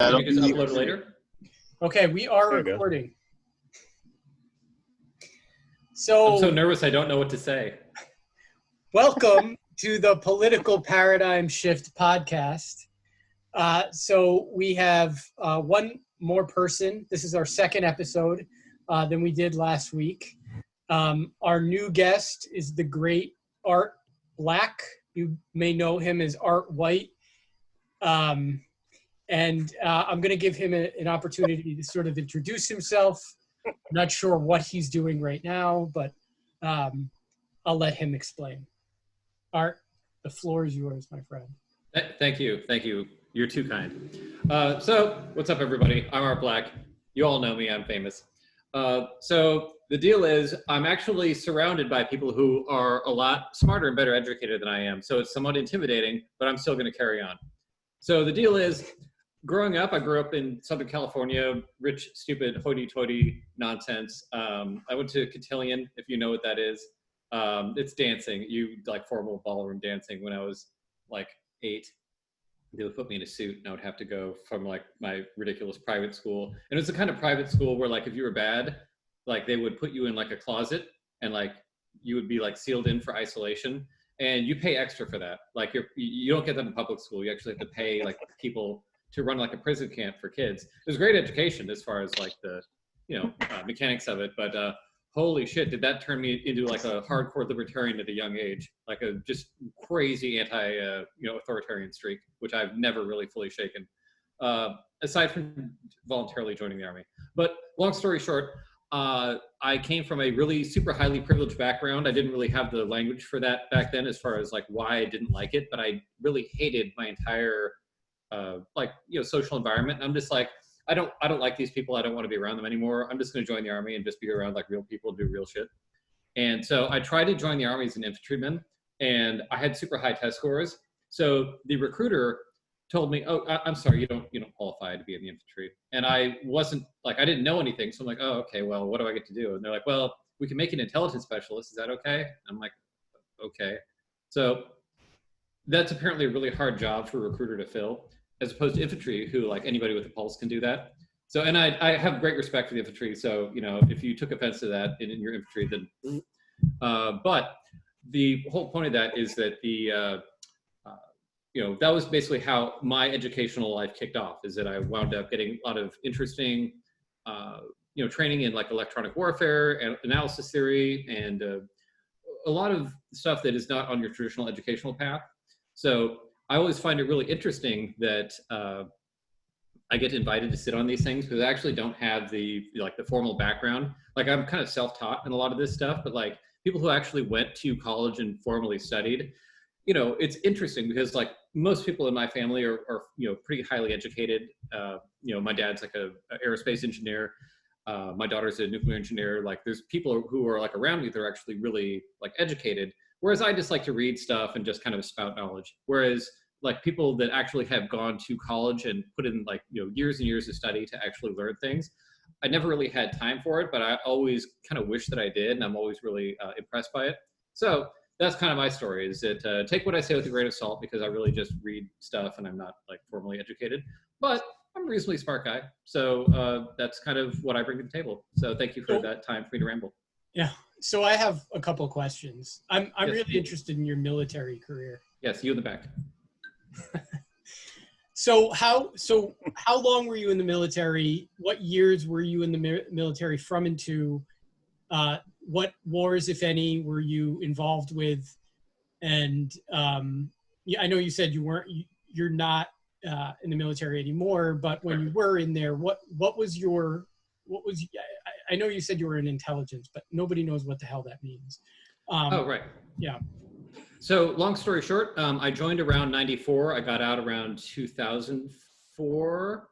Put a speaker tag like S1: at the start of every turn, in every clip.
S1: Can you just upload later?
S2: Okay, we are
S3: There we go.
S2: recording.
S1: I'm
S2: So,
S1: so nervous I don't know what to say.
S2: welcome to the Political Paradigm Shift podcast. So we have one more person. This is our second episode than we did last week. Our new guest is the great Art Black. You may know him as Art White. And I'm going to give him an opportunity to sort of introduce himself. I'm not sure what he's doing right now, but I'll let him explain. Art, the floor is yours, my friend.
S1: Thank you. Thank you. You're too kind. So what's up, everybody? I'm Art Black. You all know me. I'm famous. So the deal is I'm actually surrounded by people who are a lot smarter and better educated than I am. So it's somewhat intimidating, but I'm still going to carry on. So the deal is, growing up, I grew up in Southern California, rich, stupid, hoity-toity nonsense. I went to Cotillion, if you know what that is. It's dancing, formal ballroom dancing. When I was like 8, they would put me in a suit and I would have to go from like my ridiculous private school. And it was the kind of private school where like if you were bad, like they would put you in like a closet and like you would be like sealed in for isolation. And you pay extra for that. Like you don't get that in public school. You actually have to pay like people to run like a prison camp for kids. It was great education as far as like the, mechanics of it. But holy shit, did that turn me into like a hardcore libertarian at a young age? Like a just crazy authoritarian streak, which I've never really fully shaken, aside from voluntarily joining the army. But long story short, I came from a really super highly privileged background. I didn't really have the language for that back then as far as like why I didn't like it, but I really hated my entire social environment. I'm just like, I don't like these people. I don't want to be around them anymore. I'm just going to join the army and just be around like real people, do real shit. And so I tried to join the army as an infantryman, and I had super high test scores. So the recruiter told me, "Oh, I'm sorry, you don't qualify to be in the infantry." And I wasn't like, I didn't know anything. So I'm like, "Oh, okay, well, what do I get to do?" And they're like, "Well, we can make an intelligence specialist. Is that okay?" I'm like, "Okay." So that's apparently a really hard job for a recruiter to fill, as opposed to infantry, who like anybody with a pulse can do that. So, and I have great respect for the infantry. So, if you took offense to that in your infantry, then, but the whole point of that is that that was basically how my educational life kicked off, is that I wound up getting a lot of interesting, training in like electronic warfare and analysis theory and a lot of stuff that is not on your traditional educational path. So I always find it really interesting that I get invited to sit on these things because I actually don't have the formal background. Like I'm kind of self-taught in a lot of this stuff, but like people who actually went to college and formally studied, it's interesting because like most people in my family are pretty highly educated. My dad's like a aerospace engineer. My daughter's a nuclear engineer. Like there's people who are like around me that are actually really like educated. Whereas I just like to read stuff and just kind of spout knowledge. Whereas like people that actually have gone to college and put in like, years and years of study to actually learn things, I never really had time for it, but I always kind of wish that I did. And I'm always really impressed by it. So that's kind of my story, is that take what I say with a grain of salt, because I really just read stuff and I'm not like formally educated, but I'm a reasonably smart guy. So that's kind of what I bring to the table. So thank you for that time for me to ramble.
S2: Yeah. So I have a couple of questions. I'm
S1: Yes,
S2: really interested in your military career.
S1: Yes, you in the back.
S2: So how long were you in the military? What years were you in the military from and to? What wars, if any, were you involved with? And I know you said you're not in the military anymore, but when you were in there, I know you said you were in intelligence, but nobody knows what the hell that means.
S1: Right.
S2: Yeah.
S1: So long story short, I joined around 94. I got out around 2004.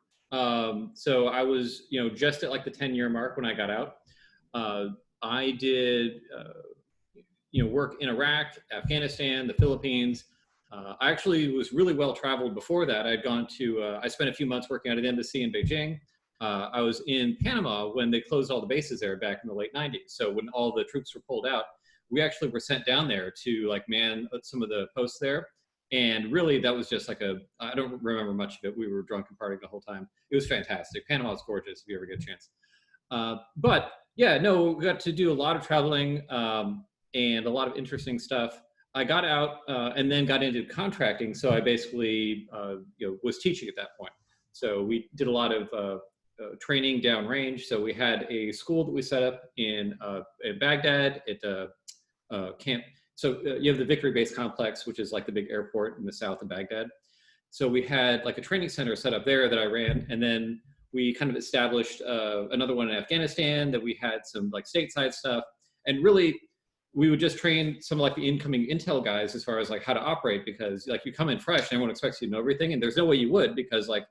S1: So I was, just at like the 10-year mark when I got out. I did, work in Iraq, Afghanistan, the Philippines. I actually was really well traveled before that. I'd gone to, I spent a few months working at an embassy in Beijing. I was in Panama when they closed all the bases there back in the late 90s. So when all the troops were pulled out, we actually were sent down there to like man some of the posts there. And really, that was just like I don't remember much of it. We were drunk and partying the whole time. It was fantastic. Panama is gorgeous if you ever get a chance. But yeah, no, we got to do a lot of traveling and a lot of interesting stuff. I got out and then got into contracting. So I basically was teaching at that point. So we did a lot of training downrange. So we had a school that we set up in Baghdad at camp. So you have the Victory Base Complex, which is like the big airport in the south of Baghdad. So we had like a training center set up there that I ran, and then we kind of established another one in Afghanistan that we had some like stateside stuff. And really, we would just train some of like the incoming intel guys as far as like how to operate, because like you come in fresh and everyone expects you to know everything, and there's no way you would, because like,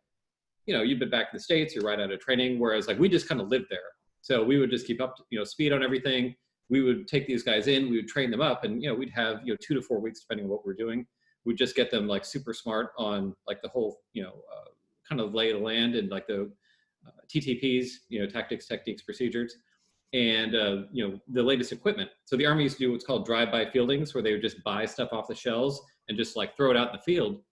S1: you've been back in the States, you're right out of training, whereas like we just kind of lived there. So we would just keep up, speed on everything. We would take these guys in, we would train them up, and we'd have 2 to 4 weeks depending on what we're doing. We'd just get them like super smart on like the whole kind of lay of the land and like the TTPs, tactics, techniques, procedures, and the latest equipment. So the Army used to do what's called drive-by fieldings, where they would just buy stuff off the shelves and just like throw it out in the field.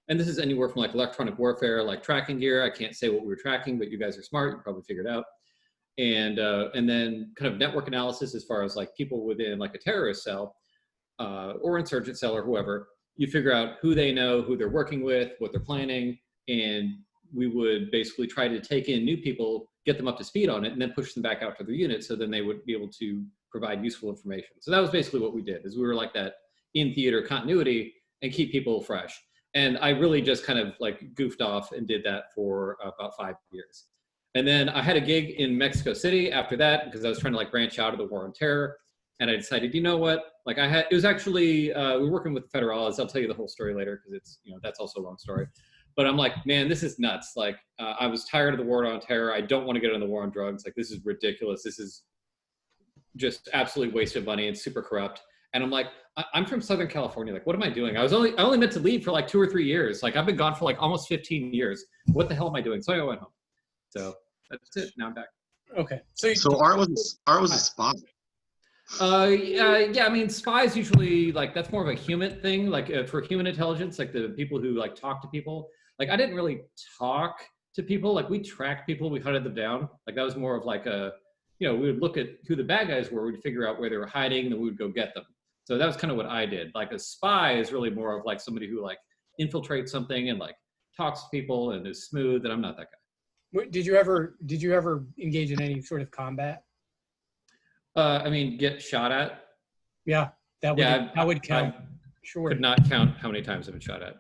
S1: And this is anywhere from like electronic warfare, like tracking gear. I can't say what we were tracking, but you guys are smart, you probably figured out. And then kind of network analysis as far as like people within like a terrorist cell or insurgent cell or whoever. You figure out who they know, who they're working with, what they're planning, and we would basically try to take in new people, get them up to speed on it, and then push them back out to their unit so then they would be able to provide useful information. So that was basically what we did, is we were like that in theater continuity and keep people fresh. And I really just kind of like goofed off and did that for about 5 years. And then I had a gig in Mexico City after that, because I was trying to like branch out of the war on terror. And I decided, you know what, like it was actually, we were working with Federales. I'll tell you the whole story later, because it's, that's also a long story. But I'm like, man, this is nuts. Like, I was tired of the war on terror. I don't want to get on the war on drugs. Like, this is ridiculous. This is just absolutely waste of money and super corrupt. And I'm like, I'm from Southern California. Like, what am I doing? I only meant to leave for like 2 or 3 years. Like, I've been gone for like almost 15 years. What the hell am I doing? So I went home. So that's it. Now I'm back.
S2: Okay.
S3: So Art was a spy.
S1: Yeah, I mean, spies usually, like, that's more of a human thing, like for human intelligence, like the people who like talk to people. Like, I didn't really talk to people. Like, we tracked people, we hunted them down. Like, that was more of like we would look at who the bad guys were, we'd figure out where they were hiding, and then we would go get them. So that was kind of what I did. Like, a spy is really more of like somebody who like infiltrates something and like talks to people and is smooth, and I'm not that guy.
S2: Did you ever engage in any sort of combat?
S1: I mean, get shot at.
S2: Yeah, that would count. Sure.
S1: Could not count how many times I've been shot at.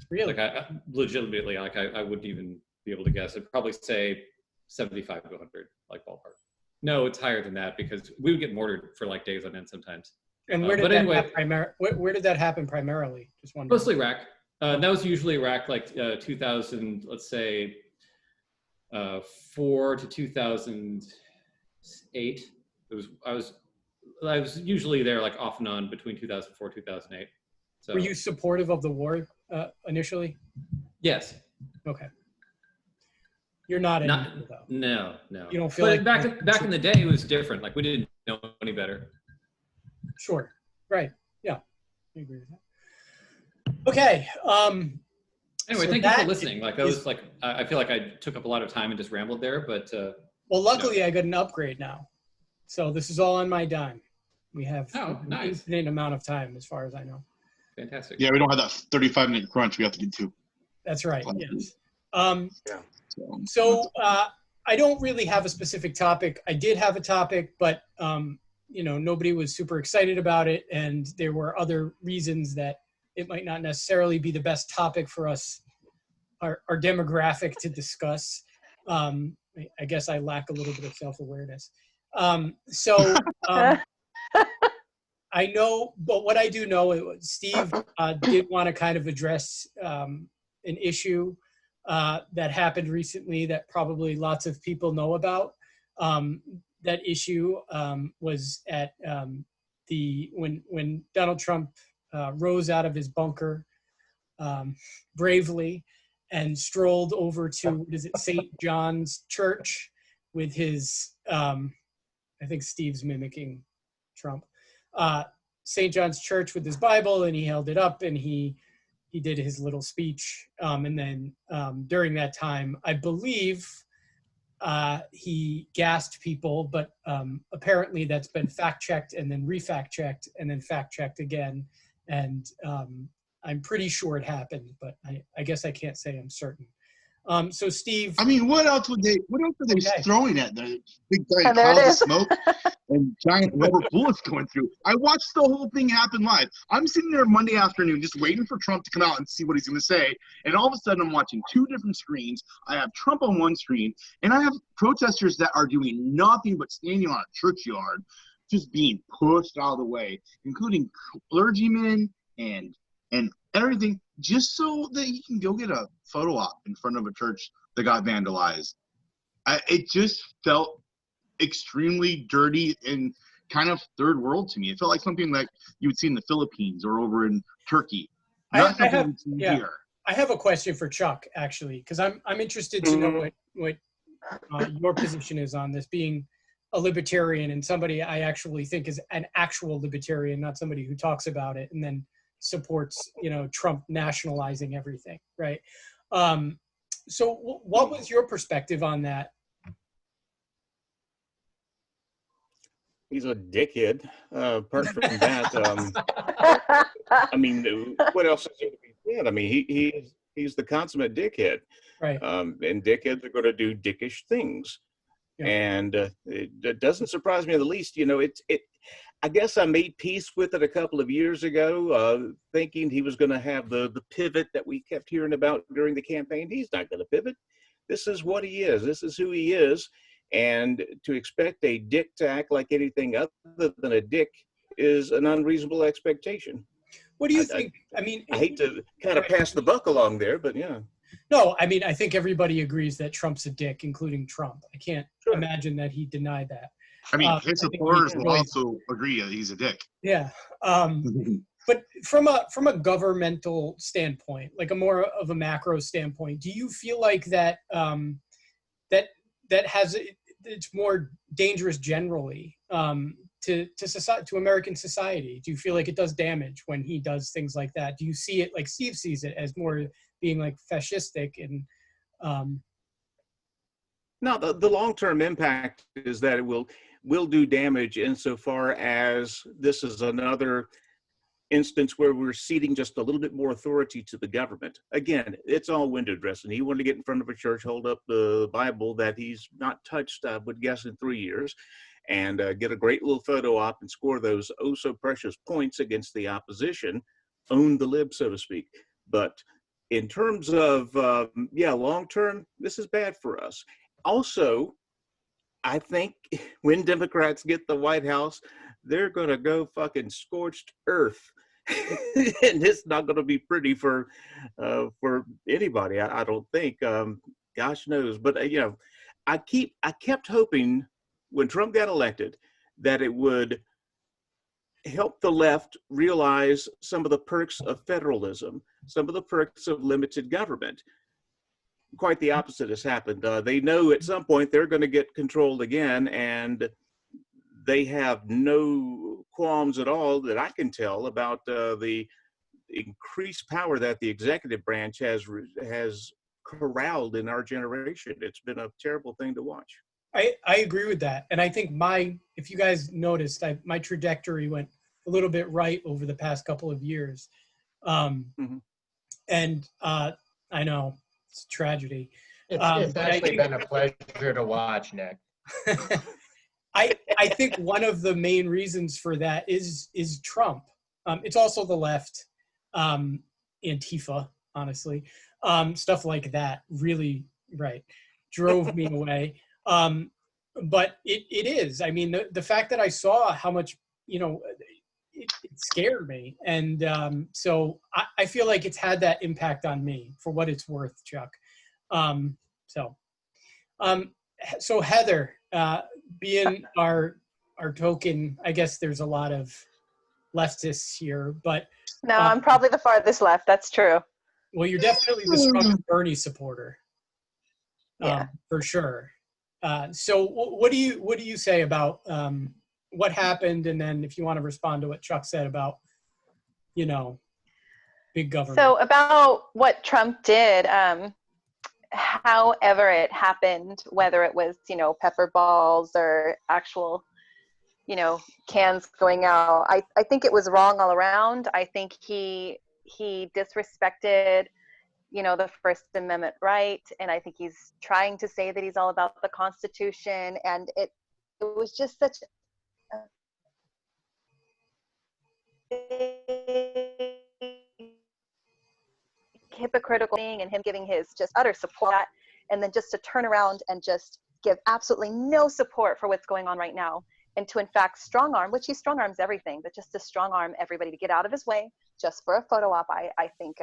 S2: Really?
S1: Like, I legitimately, like, I wouldn't even be able to guess. I'd probably say 75 to 100, like, ballpark. No, it's higher than that, because we would get mortared for like days on end sometimes.
S2: And where did where did that happen primarily? Just wondering.
S1: Mostly Iraq. That was usually Iraq, like 2000, let's say 4 to 2008. I was usually there like off and on between 2004 2008. So.
S2: Were you supportive of the war initially?
S1: Yes.
S2: Okay. You're not anymore, though.
S1: No.
S2: You don't feel
S1: but
S2: like
S1: back in the day it was different. Like, we didn't know any better.
S2: Sure. Right. Yeah. I agree with that. Okay.
S1: Anyway,
S2: so
S1: thank you for listening. Like, that was like, I feel like I took up a lot of time and just rambled there, but.
S2: Well, luckily I got an upgrade now. So this is all on my dime. We have an infinite amount of time, as far as I know.
S1: Fantastic.
S3: Yeah, we don't have that 35-minute crunch we have to get to.
S2: That's right. Yes. So I don't really have a specific topic. I did have a topic, but nobody was super excited about it, and there were other reasons that it might not necessarily be the best topic for us, our demographic, to discuss. I guess I lack a little bit of self-awareness. I know, but what I do know, Steve did want to kind of address an issue that happened recently that probably lots of people know about. That issue was at when Donald Trump rose out of his bunker bravely and strolled over to, St. John's Church with his, I think Steve's mimicking Trump, St. John's Church with his Bible, and he held it up, and he did his little speech. And then during that time, I believe he gassed people, but apparently that's been fact-checked and then re-fact-checked and then fact-checked again. And I'm pretty sure it happened, but I guess I can't say I'm certain. So Steve.
S3: I mean, what else are they
S2: Okay.
S3: throwing at the big giant
S4: And there it
S3: clouds of
S4: is.
S3: smoke and giant rubber bullets going through? I watched the whole thing happen live. I'm sitting there Monday afternoon just waiting for Trump to come out and see what he's going to say. And all of a sudden I'm watching two different screens. I have Trump on one screen and I have protesters that are doing nothing but standing on a churchyard, just being pushed out of the way, including clergymen and everything, just so that he can go get a photo op in front of a church that got vandalized. It just felt extremely dirty and kind of third world to me. It felt like something like you would see in the Philippines or over in Turkey. Not something you'd see here.
S2: I have a question for Chuck, actually, because I'm interested to know what your position is on this, being a libertarian and somebody I actually think is an actual libertarian, not somebody who talks about it and then supports, Trump nationalizing everything, right? So what was your perspective on that?
S5: He's a dickhead. Apart from that, I mean, what else is there to be said? I mean, he's the consummate dickhead.
S2: Right.
S5: And dickheads are going to do dickish things.
S2: Yeah.
S5: And it doesn't surprise me in the least. I guess I made peace with it a couple of years ago, thinking he was going to have the pivot that we kept hearing about during the campaign. He's not going to pivot. This is what he is. This is who he is. And to expect a dick to act like anything other than a dick is an unreasonable expectation.
S2: What do you think? I
S5: hate to kind of pass the buck along there, but yeah.
S2: No, I mean, I think everybody agrees that Trump's a dick, including Trump. I can't imagine that he denied that.
S3: I mean, his supporters will
S2: really
S3: also agree that he's a dick.
S2: Yeah. But from a governmental standpoint, like a more of a macro standpoint, do you feel like that that has it's more dangerous generally to society, to American society? Do you feel like it does damage when he does things like that? Do you see it like Steve sees it as more being like fascistic and
S5: No, the long-term impact is that it will do damage insofar as this is another instance where we're ceding just a little bit more authority to the government. Again, it's all window dressing. He wanted to get in front of a church, hold up the Bible that he's not touched, I would guess, in 3 years, and get a great little photo op and score those oh so precious points against the opposition, own the lib, so to speak. But in terms of, long-term, this is bad for us. Also, I think when Democrats get the White House, they're going to go fucking scorched earth. And it's not going to be pretty for anybody, I don't think. Gosh knows. But, I kept hoping when Trump got elected that it would help the left realize some of the perks of federalism, some of the perks of limited government. Quite the opposite has happened. They know at some point they're going to get controlled again, and they have no qualms at all that I can tell about the increased power that the executive branch has corralled in our generation. It's been a terrible thing to watch.
S2: I agree with that. And I think if you guys noticed, my trajectory went a little bit right over the past couple of years. And I know it's a tragedy.
S6: It's actually been a pleasure to watch, Nick.
S2: I think one of the main reasons for that is Trump. It's also the left, Antifa, honestly. Stuff like that really, drove me away. But it is. I mean, the fact that I saw how much, it scared me. And so I feel like it's had that impact on me, for what it's worth, Chuck. So Heather, being our token, I guess there's a lot of leftists here, but
S4: No, I'm probably the farthest left. That's true.
S2: well, you're definitely the strongest Bernie supporter,
S4: Yeah.
S2: for sure. So what do you say about what happened, and then if you want to respond to what Chuck said about, big government.
S4: So about what Trump did, however it happened, whether it was, pepper balls or actual, cans going out, I think it was wrong all around. I think he disrespected, the First Amendment right. And I think he's trying to say that he's all about the Constitution. And it was just such a hypocritical thing, and him giving his just utter support, and then just to turn around and just give absolutely no support for what's going on right now, and to in fact strong arm, which he strong arms everything, but just to strong arm everybody to get out of his way just for a photo op. I think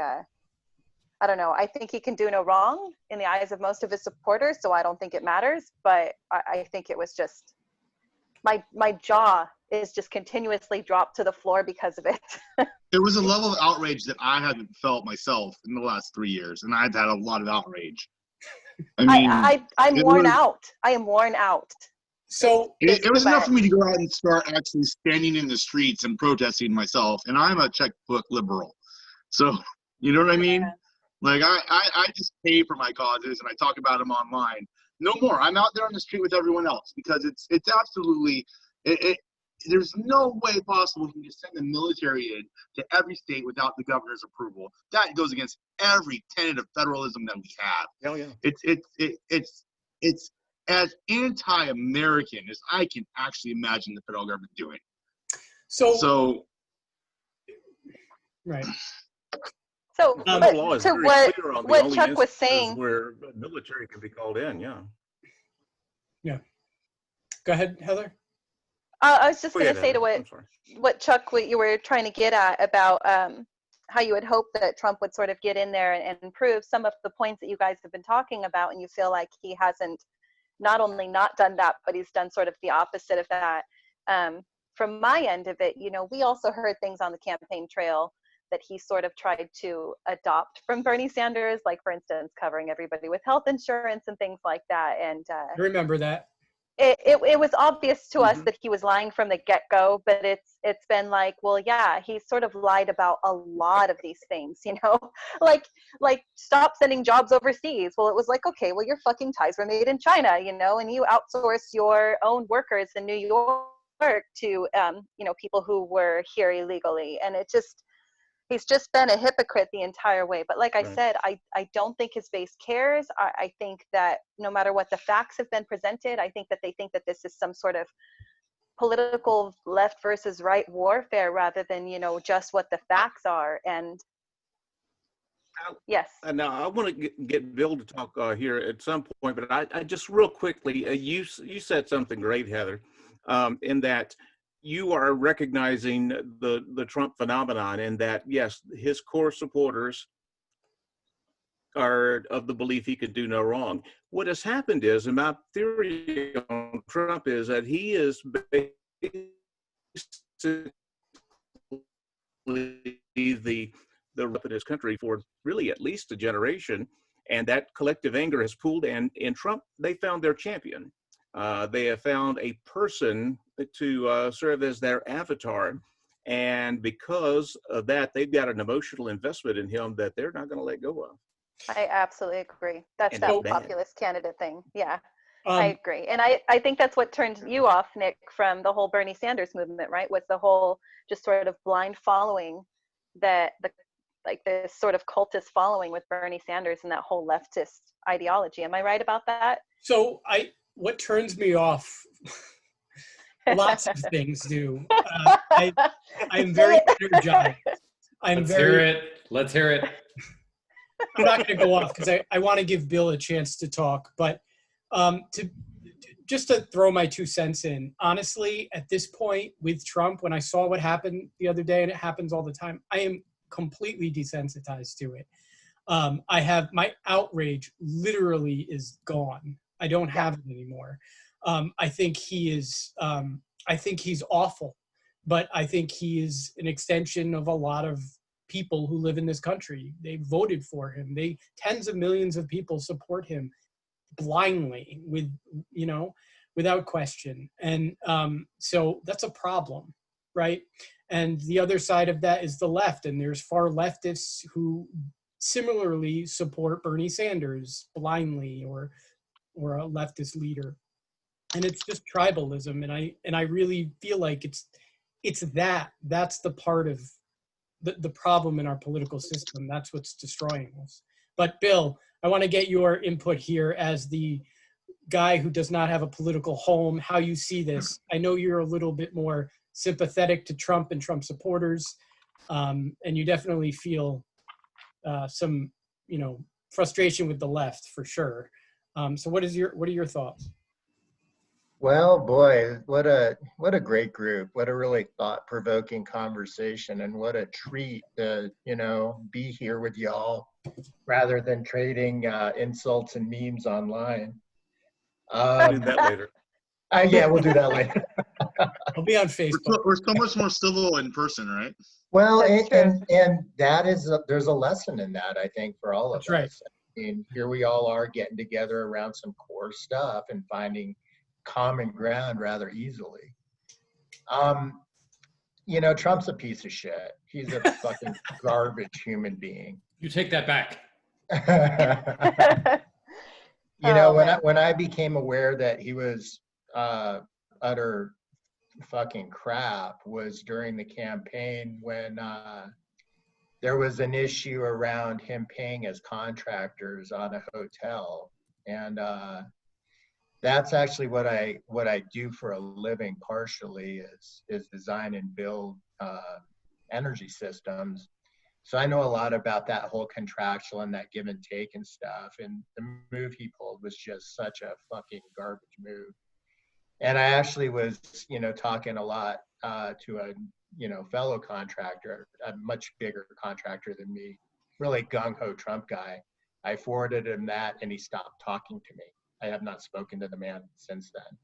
S4: I don't know. I think he can do no wrong in the eyes of most of his supporters, so I don't think it matters. But I think it was just my jaw is just continuously dropped to the floor because of it.
S3: There was a level of outrage that I haven't felt myself in the last 3 years, and I've had a lot of outrage. I mean,
S4: I'm worn out. I am worn out.
S2: So
S3: it was enough for me to go out and start actually standing in the streets and protesting myself. And I'm a checkbook liberal, so you know what I mean.
S4: Yeah.
S3: Like I just pay for my causes and I talk about them online. No more. I'm out there on the street with everyone else because it's absolutely there's no way possible you can just send the military in to every state without the governor's approval. That goes against every tenet of federalism that we have.
S5: Hell yeah.
S3: It's as anti-American as I can actually imagine the federal government doing. So
S2: right.
S4: So,
S5: The
S4: but
S5: law is
S4: to
S5: very clear on the
S4: what
S5: only
S4: Chuck was
S5: instances
S4: saying,
S5: where military can be called in. Yeah.
S2: Go ahead, Heather.
S4: I was just
S5: Go
S4: going to
S5: ahead,
S4: say to
S5: Heather. I'm sorry.
S4: what Chuck, what you were trying to get at about how you would hope that Trump would sort of get in there and prove some of the points that you guys have been talking about, and you feel like he hasn't not only not done that, but he's done sort of the opposite of that. From my end of it, we also heard things on the campaign trail that he sort of tried to adopt from Bernie Sanders, like, for instance, covering everybody with health insurance and things like that. And
S2: I remember that.
S4: it was obvious to us
S5: Mhm.
S4: that he was lying from the get-go, but it's been like, well, yeah, he sort of lied about a lot of these things, like stop sending jobs overseas. Well, it was like, okay, well, your fucking ties were made in China, and you outsource your own workers in New York to, people who were here illegally. And he's just been a hypocrite the entire way. But like I
S5: Right.
S4: said, I don't think his base cares. I think that no matter what the facts have been presented, I think that they think that this is some sort of political left versus right warfare rather than, just what the facts are. And yes.
S5: And now I want to get Bill to talk here at some point, but I just real quickly, you said something great, Heather, in that you are recognizing the Trump phenomenon, and that, yes, his core supporters are of the belief he could do no wrong. What has happened is, and my theory on Trump is that he is basically the rep in his country for really at least a generation, and that collective anger has pooled, and in Trump, they found their champion. They have found a person to serve as their avatar. And because of that, they've got an emotional investment in him that they're not going to let go of.
S4: I absolutely agree. That's
S5: And
S4: that
S5: that's bad.
S4: populist candidate thing. Yeah, I agree. And I think that's what turned you off, Nick, from the whole Bernie Sanders movement, right? Was the whole just sort of blind following that this sort of cultist following with Bernie Sanders and that whole leftist ideology. Am I right about that?
S2: So what turns me off, lots of things do. I'm very energized.
S1: Let's hear it. Let's hear it.
S2: I'm not going to go off because I want to give Bill a chance to talk. But just to throw my 2 cents in, honestly, at this point with Trump, when I saw what happened the other day, and it happens all the time, I am completely desensitized to it. I have my outrage literally is gone. I don't have it anymore. I think he is. I think he's awful, but I think he is an extension of a lot of people who live in this country. They voted for him. Tens of millions of people support him blindly. without question. And so that's a problem, right? And the other side of that is the left, and there's far leftists who similarly support Bernie Sanders blindly, or a leftist leader. And it's just tribalism, and I really feel like that's the part of the problem in our political system. That's what's destroying us. But Bill, I want to get your input here as the guy who does not have a political home, how you see this. I know you're a little bit more sympathetic to Trump and Trump supporters, and you definitely feel some, frustration with the left for sure. So what are your thoughts?
S6: Well, boy, what a great group. What a really thought-provoking conversation, and what a treat to, be here with y'all rather than trading insults and memes online.
S5: Do that later.
S6: Yeah, we'll do that later.
S2: I'll be on Facebook.
S3: We're so much more civil in person, right?
S6: Well,
S4: That's true.
S6: and that is, there's a lesson in that, I think, for all of
S2: That's right.
S6: us. I mean, here we all are getting together around some core stuff and finding common ground rather easily. Trump's a piece of shit. He's a fucking garbage human being.
S1: You take that back.
S4: Oh, man.
S6: When I became aware that he was utter fucking crap was during the campaign when there was an issue around him paying his contractors on a hotel, and that's actually what I do for a living partially is design and build energy systems. So I know a lot about that whole contractual and that give and take and stuff. And the move he pulled was just such a fucking garbage move. And I actually was, talking a lot to a, fellow contractor, a much bigger contractor than me, really gung-ho Trump guy. I forwarded him that and he stopped talking to me. I have not spoken to the man since then,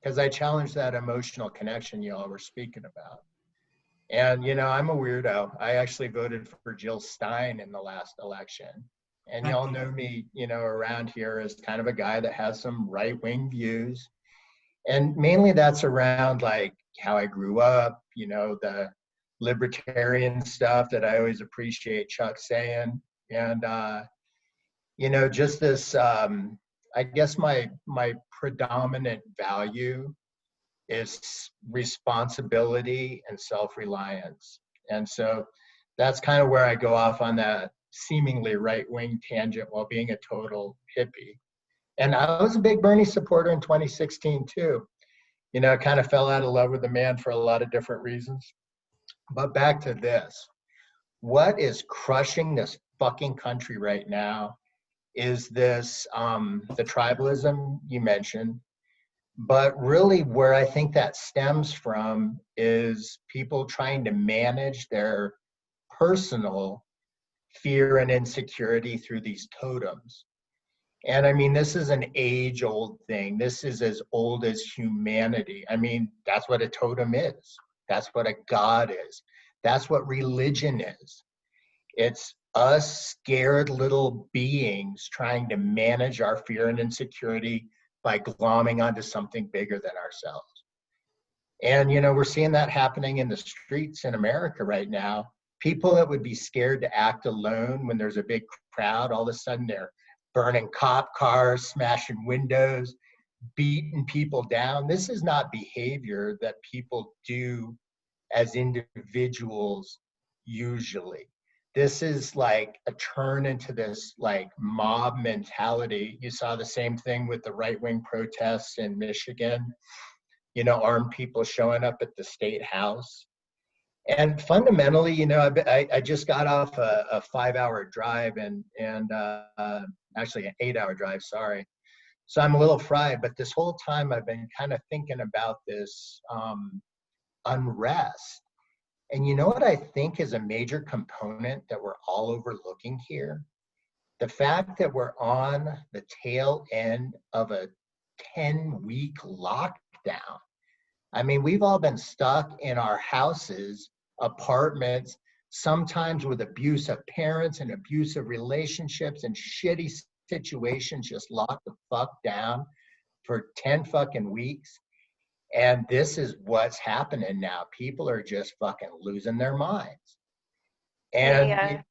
S6: because I challenged that emotional connection you all were speaking about. And, I'm a weirdo. I actually voted for Jill Stein in the last election. And y'all know me, around here as kind of a guy that has some right-wing views. And mainly that's around like how I grew up, the libertarian stuff that I always appreciate Chuck saying. And, just this, I guess my predominant value is responsibility and self-reliance. And so that's kind of where I go off on that seemingly right-wing tangent while being a total hippie. And I was a big Bernie supporter in 2016 too. I kind of fell out of love with the man for a lot of different reasons. But back to this. What is crushing this fucking country right now is this, the tribalism you mentioned. But really where I think that stems from is people trying to manage their personal fear and insecurity through these totems. And I mean, this is an age-old thing. This is as old as humanity. I mean, that's what a totem is. That's what a god is. That's what religion is. It's us scared little beings trying to manage our fear and insecurity by glomming onto something bigger than ourselves. And, we're seeing that happening in the streets in America right now. People that would be scared to act alone when there's a big crowd, all of a sudden they're burning cop cars, smashing windows, beating people down. This is not behavior that people do as individuals usually. This is like a turn into this like mob mentality. You saw the same thing with the right-wing protests in Michigan, armed people showing up at the state house. And fundamentally, I just got off a 5-hour drive and actually an 8-hour drive, sorry. So I'm a little fried, but this whole time I've been kind of thinking about this unrest. And you know what I think is a major component that we're all overlooking here? The fact that we're on the tail end of a 10-week lockdown. I mean, we've all been stuck in our houses, apartments, sometimes with abusive parents and abusive relationships and shitty situations, just locked the fuck down for 10 fucking weeks. And this is what's happening now. People are just fucking losing their minds. And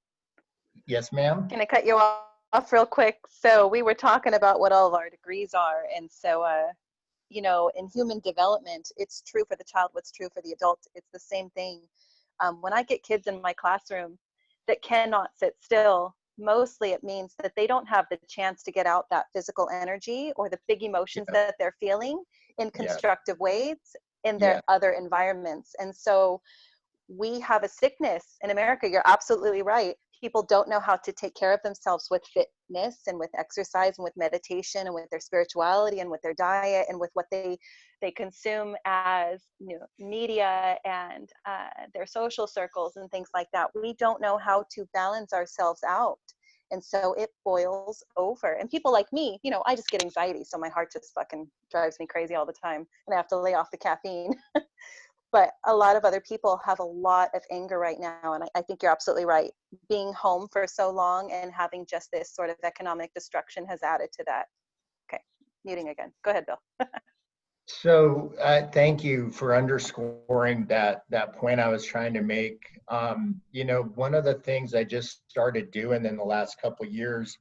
S6: yes, ma'am.
S4: Can I cut you off real quick? So we were talking about what all of our degrees are. And so, you know, in human development, it's true for the child, what's true for the adult. It's the same thing. When I get kids in my classroom that cannot sit still, mostly it means that they don't have the chance to get out that physical energy or the big emotions that they're feeling in constructive ways in their other environments. And so we have a sickness in America. You're absolutely right. People don't know how to take care of themselves with fitness and with exercise and with meditation and with their spirituality and with their diet and with what they consume as, you know, media and their social circles and things like that. We don't know how to balance ourselves out. And so it boils over. And people like me, you know, I just get anxiety. So my heart just fucking drives me crazy all the time. And I have to lay off the caffeine. But a lot of other people have a lot of anger right now. And I think you're absolutely right. Being home for so long and having just this sort of economic destruction has added to that. Okay, muting again. Go ahead, Bill.
S6: So thank you for underscoring that point I was trying to make. You know, one of the things I just started doing in the last couple of years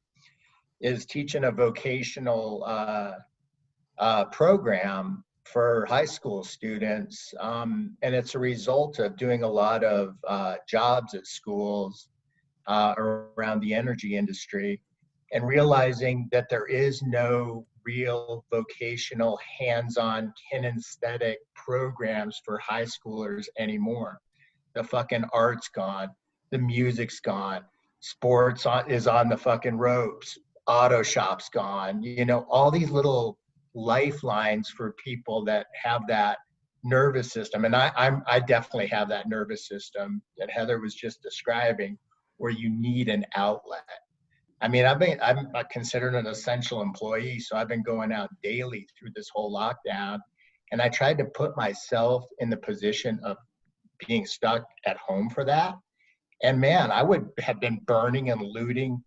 S6: is teaching a vocational program for high school students. And it's a result of doing a lot of jobs at schools around the energy industry and realizing that there is no real vocational hands-on kinesthetic programs for high schoolers anymore. The fucking art's gone, the music's gone, sports is on the fucking ropes, auto shop's gone, you know, all these little lifelines for people that have that nervous system. And I definitely have that nervous system that Heather was just describing, where you need an outlet. I mean, I'm considered an essential employee, so I've been going out daily through this whole lockdown. And I tried to put myself in the position of being stuck at home for that. And man, I would have been burning and looting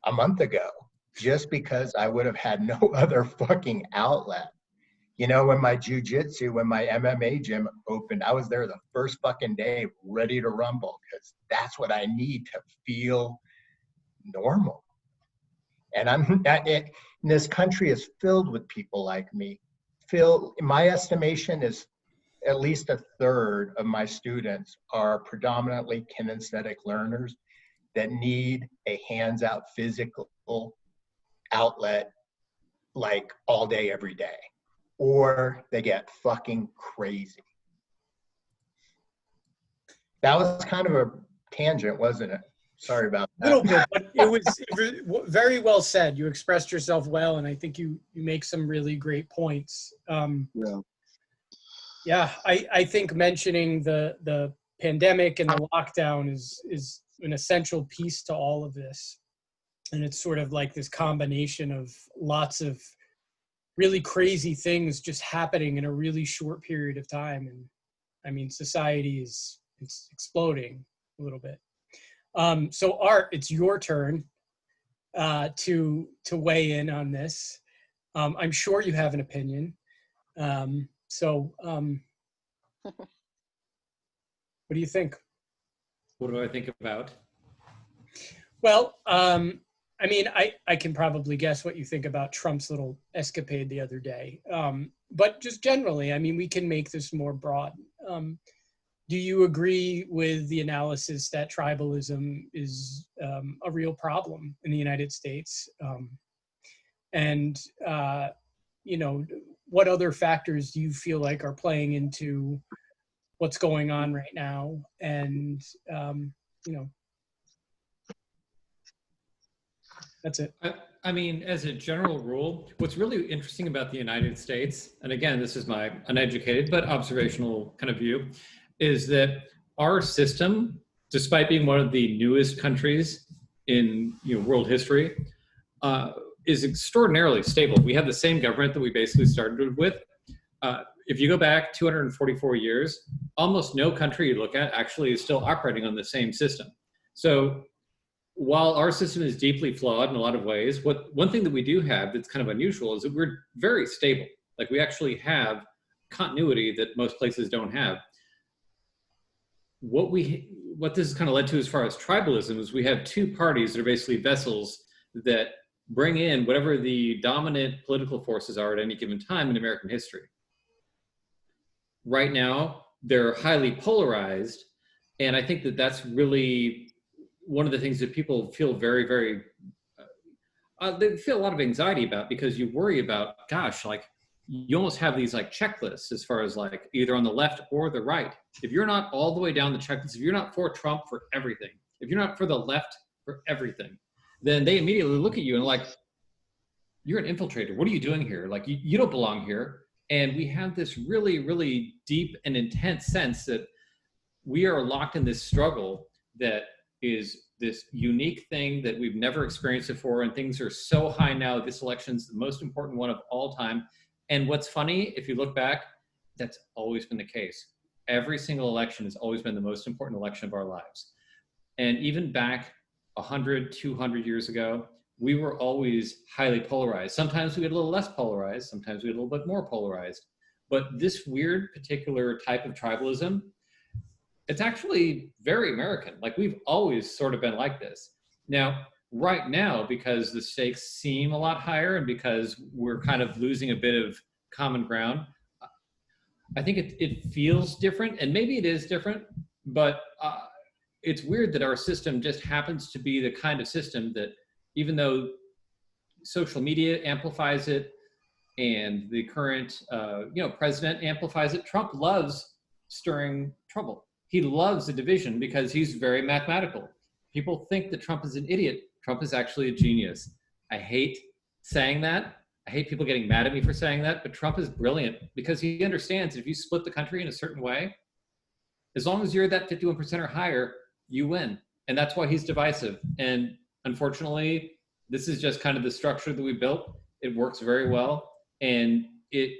S6: a month ago just because I would have had no other fucking outlet. You know, when my jujitsu, when my MMA gym opened, I was there the first fucking day ready to rumble because that's what I need to feel normal. And this country is filled with people like me. My estimation is at least a third of my students are predominantly kinesthetic learners that need a hands-out physical outlet like all day, every day, or they get fucking crazy. That was kind of a tangent, wasn't it? Sorry about that.
S2: A little bit, but it was very well said. You expressed yourself well, and I think you make some really great points. Yeah, I think mentioning the pandemic and the lockdown is an essential piece to all of this. And it's sort of like this combination of lots of really crazy things just happening in a really short period of time. And I mean, society it's exploding a little bit. So Art, it's your turn to weigh in on this. I'm sure you have an opinion. What do you think?
S1: What do I think about?
S2: Well, I mean, I can probably guess what you think about Trump's little escapade the other day. But just generally, I mean, we can make this more broad. Do you agree with the analysis that tribalism is a real problem in the United States? You know, what other factors do you feel like are playing into what's going on right now? And, you know, that's it.
S1: I mean, as a general rule, what's really interesting about the United States, and again, this is my uneducated but observational kind of view, is that our system, despite being one of the newest countries in world history, is extraordinarily stable. We have the same government that we basically started with. If you go back 244 years, almost no country you look at actually is still operating on the same system. So while our system is deeply flawed in a lot of ways, one thing that we do have that's kind of unusual is that we're very stable. Like we actually have continuity that most places don't have. What this has kind of led to as far as tribalism is we have two parties that are basically vessels that bring in whatever the dominant political forces are at any given time in American history. Right now, they're highly polarized, and I think that that's really one of the things that people feel very, very, they feel a lot of anxiety about, because you worry about, gosh, like you almost have these like checklists as far as like either on the left or the right. If you're not all the way down the checklist, if you're not for Trump for everything, if you're not for the left for everything, then they immediately look at you and like, you're an infiltrator. What are you doing here? Like you don't belong here. And we have this really, really deep and intense sense that we are locked in this struggle that is this unique thing that we've never experienced before. And things are so high now. This election's the most important one of all time. And what's funny, if you look back, that's always been the case. Every single election has always been the most important election of our lives. And even back 100, 200 years ago, we were always highly polarized. Sometimes we get a little less polarized, sometimes we get a little bit more polarized. But this weird particular type of tribalism, it's actually very American. Like we've always sort of been like this. Now, right now, because the stakes seem a lot higher and because we're kind of losing a bit of common ground, I think it feels different, and maybe it is different, but it's weird that our system just happens to be the kind of system that, even though social media amplifies it and the current president amplifies it, Trump loves stirring trouble. He loves the division because he's very mathematical. People think that Trump is an idiot. Trump is actually a genius. I hate saying that. I hate people getting mad at me for saying that, but Trump is brilliant because he understands if you split the country in a certain way, as long as you're that 51% or higher, you win. And that's why he's divisive. And unfortunately, this is just kind of the structure that we built. It works very well. And it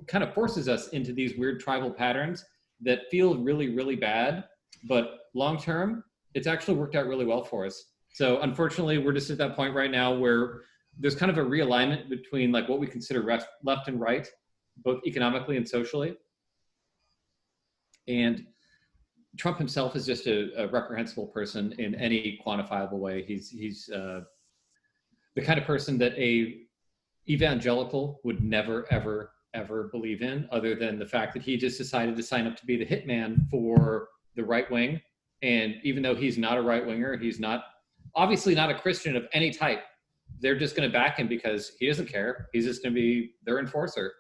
S1: kind of forces us into these weird tribal patterns that feel really, really bad. But long-term, it's actually worked out really well for us. So unfortunately, we're just at that point right now where there's kind of a realignment between like what we consider left and right, both economically and socially. And Trump himself is just a reprehensible person in any quantifiable way. He's the kind of person that a evangelical would never, ever, ever believe in, other than the fact that he just decided to sign up to be the hitman for the right wing. And even though he's not a right winger, he's not obviously not a Christian of any type. They're just going to back him because he doesn't care. He's just going to be their enforcer.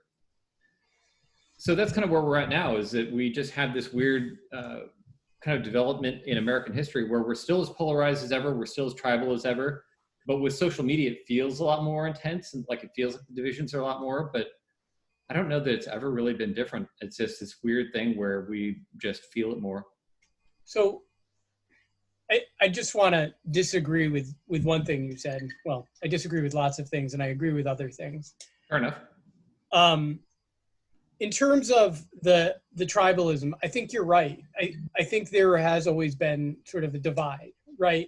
S1: So that's kind of where we're at now, is that we just have this weird kind of development in American history where we're still as polarized as ever, we're still as tribal as ever, but with social media, it feels a lot more intense and like it feels like the divisions are a lot more, but I don't know that it's ever really been different. It's just this weird thing where we just feel it more.
S2: So I just want to disagree with one thing you said. Well, I disagree with lots of things and I agree with other things.
S1: Fair enough.
S2: In terms of the tribalism, I think you're right. I think there has always been sort of a divide, right?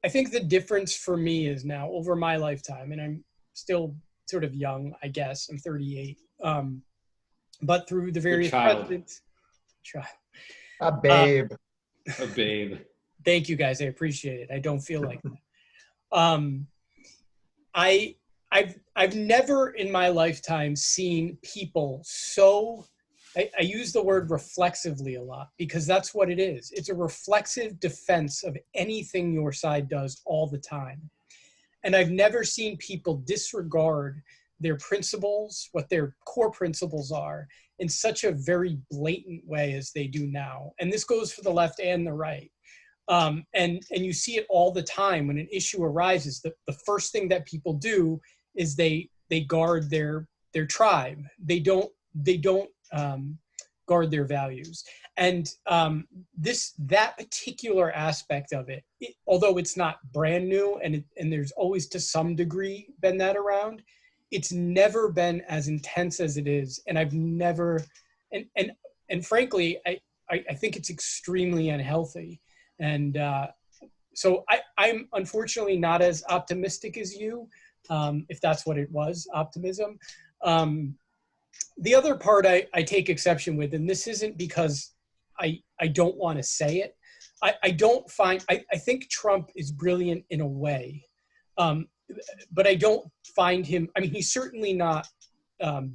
S2: I think the difference for me is now over my lifetime, and I'm still sort of young, I guess, I'm 38. But through the various presidents,
S6: a babe.
S1: A babe.
S2: Thank you guys. I appreciate it. I don't feel like that. I've never in my lifetime seen people so, I use the word reflexively a lot because that's what it is. It's a reflexive defense of anything your side does all the time. And I've never seen people disregard their principles, what their core principles are, in such a very blatant way as they do now. And this goes for the left and the right. And you see it all the time when an issue arises. The first thing that people do is they guard their tribe. They don't guard their values. And that particular aspect of it, although it's not brand new and there's always to some degree been that around, it's never been as intense as it is. And I've never, and frankly, I think it's extremely unhealthy. And So I'm unfortunately not as optimistic as you, if that's what it was, optimism. The other part I take exception with, and this isn't because I don't want to say it. I think Trump is brilliant in a way, but I don't find him, I mean, he's certainly not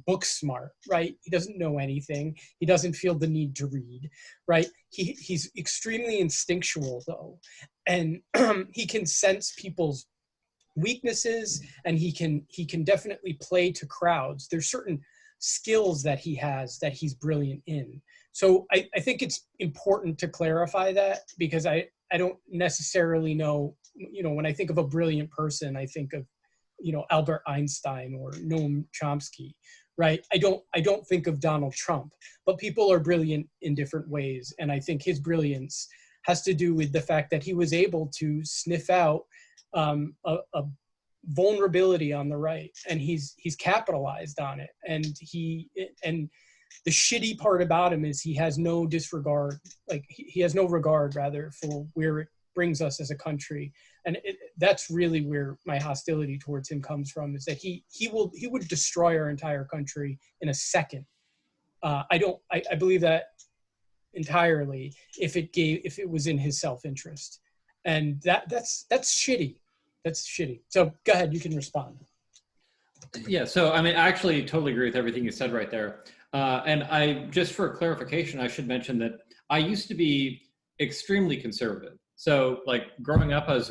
S2: book smart, right? He doesn't know anything. He doesn't feel the need to read, right? He's extremely instinctual though. And he can sense people's weaknesses, and he can definitely play to crowds. There's certain skills that he has that he's brilliant in. So I think it's important to clarify that, because I don't necessarily know, when I think of a brilliant person, I think of, Albert Einstein or Noam Chomsky, right? I don't think of Donald Trump, but people are brilliant in different ways. And I think his brilliance has to do with the fact that he was able to sniff out a vulnerability on the right, and he's capitalized on it. And the shitty part about him is he has no disregard, he has no regard rather for where it brings us as a country. And that's really where my hostility towards him comes from, is that he would destroy our entire country in a second. I believe that entirely if it was in his self-interest. And that's shitty. That's shitty. So go ahead, you can respond.
S1: Yeah, so I mean, I actually totally agree with everything you said right there. And just for clarification, I should mention that I used to be extremely conservative. So growing up, I was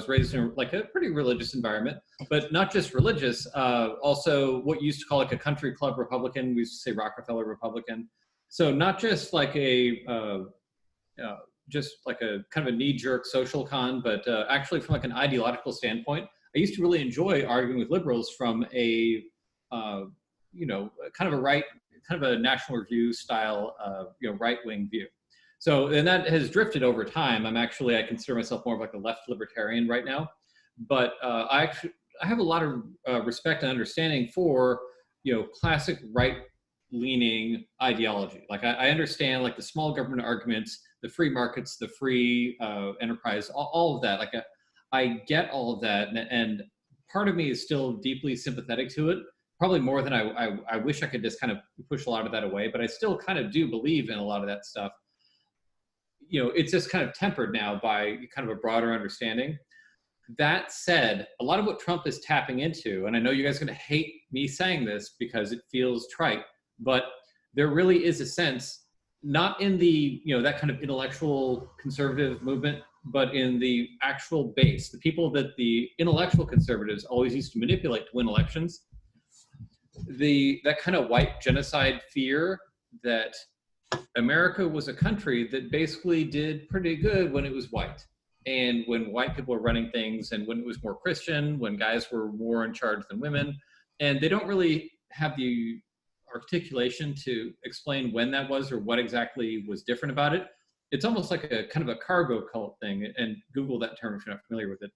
S1: raised in a pretty religious environment, but not just religious, also what you used to call a country club Republican. We used to say Rockefeller Republican. So not just just a kind of a knee-jerk social con, but actually from an ideological standpoint, I used to really enjoy arguing with liberals from a kind of a National Review style right-wing view. So, and that has drifted over time. I consider myself more of a left libertarian right now, but I have a lot of respect and understanding for classic right-leaning ideology. I understand the small government arguments, the free markets, the free enterprise, all of that. I get all of that, and part of me is still deeply sympathetic to it, probably more than I wish I could just kind of push a lot of that away, but I still kind of do believe in a lot of that stuff. It's just kind of tempered now by kind of a broader understanding. That said, a lot of what Trump is tapping into, and I know you guys are going to hate me saying this because it feels trite, but there really is a sense, not in the, that kind of intellectual conservative movement, but in the actual base, the people that the intellectual conservatives always used to manipulate to win elections, that kind of white genocide fear that America was a country that basically did pretty good when it was white, and when white people were running things, and when it was more Christian, when guys were more in charge than women. And they don't really have the articulation to explain when that was or what exactly was different about it. It's almost like a kind of a cargo cult thing, and Google that term if you're not familiar with it.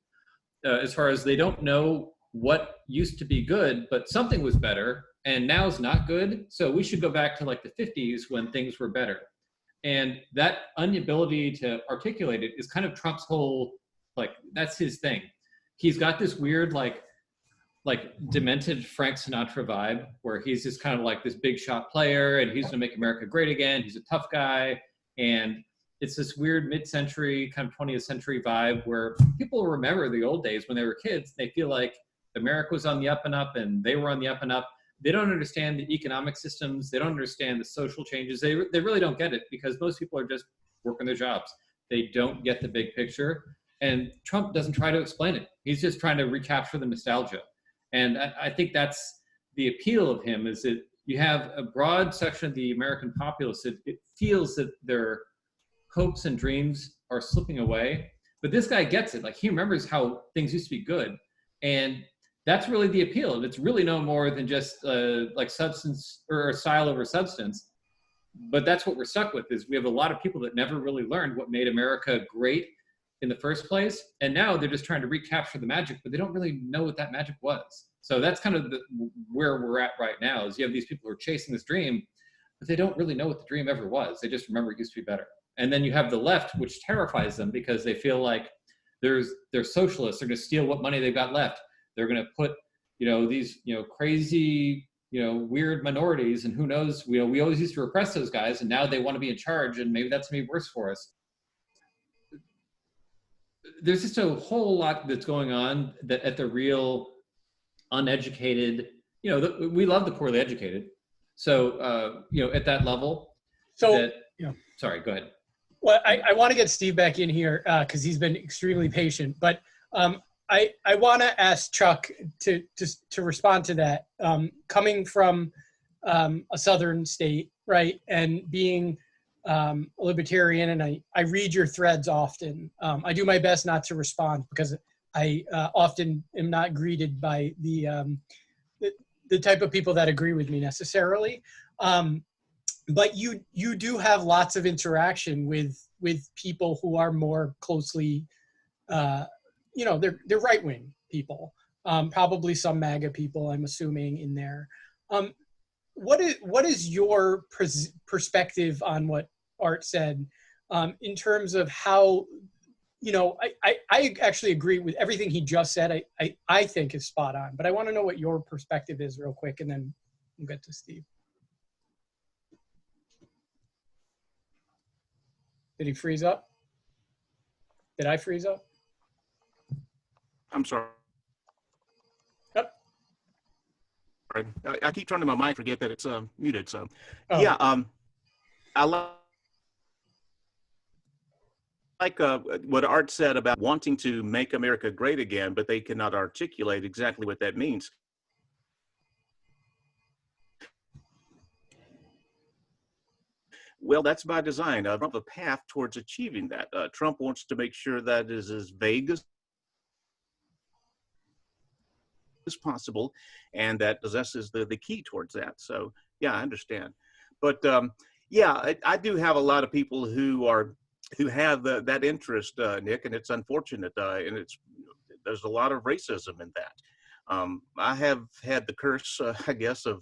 S1: As far as they don't know what used to be good, but something was better, and now is not good, so we should go back to the 50s when things were better. And that inability to articulate it is kind of Trump's whole, that's his thing. He's got this weird, demented Frank Sinatra vibe, where he's just kind of this big shot player, and he's gonna make America great again. He's a tough guy. And it's this weird mid-century, kind of 20th century vibe where people remember the old days when they were kids. They feel like America was on the up and up, and they were on the up and up. They don't understand the economic systems. They don't understand the social changes. They really don't get it, because most people are just working their jobs. They don't get the big picture. And Trump doesn't try to explain it. He's just trying to recapture the nostalgia. And I think that's the appeal of him, is that you have a broad section of the American populace that it feels that their hopes and dreams are slipping away. But this guy gets it. He remembers how things used to be good. And that's really the appeal. And it's really no more than just substance or style over substance. But that's what we're stuck with, is we have a lot of people that never really learned what made America great in the first place. And now they're just trying to recapture the magic, but they don't really know what that magic was. So that's kind of where we're at right now, is you have these people who are chasing this dream, but they don't really know what the dream ever was. They just remember it used to be better. And then you have the left, which terrifies them because they feel like they're socialists. They're going to steal what money they've got left. They're going to put, these, crazy, weird minorities, and who knows, we always used to repress those guys, and now they want to be in charge, and maybe that's going to be worse for us. There's just a whole lot that's going on that at the real uneducated, we love the poorly educated. So, at that level.
S2: So,
S1: sorry, go ahead.
S2: Well, I want to get Steve back in here because he's been extremely patient. But I want to ask Chuck to respond to that. Coming from a southern state, right, and being a libertarian, and I read your threads often. I do my best not to respond because I often am not greeted by the type of people that agree with me necessarily. But you do have lots of interaction with people who are more closely, they're right-wing people, probably some MAGA people, I'm assuming, in there. What is your perspective on what Art said in terms of how, I actually agree with everything he just said. I think is spot on, but I want to know what your perspective is real quick, and then we'll get to Steve. Did he freeze up? Did I freeze up?
S5: I'm sorry.
S2: Yep.
S5: I keep turning my mic, forget that it's muted. So,
S2: Oh.
S5: yeah, I like what Art said about wanting to make America great again, but they cannot articulate exactly what that means. Well, that's by design. Trump a path towards achieving that. Trump wants to make sure that is as vague as possible, and that possesses the key towards that. So, yeah, I understand. But yeah, I do have a lot of people who have that interest, Nick, and it's unfortunate, and there's a lot of racism in that. I have had the curse, I guess, of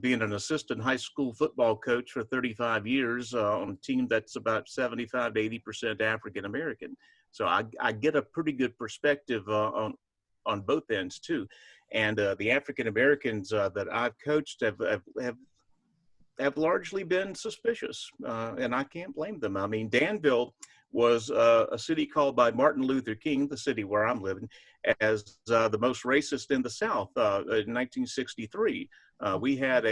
S5: being an assistant high school football coach for 35 years on a team that's about 75 to 80% African American. So I get a pretty good perspective on both ends too. And the African Americans that I've coached have largely been suspicious, and I can't blame them. I mean, Danville was a city called by Martin Luther King, the city where I'm living, as the most racist in the South in 1963. We had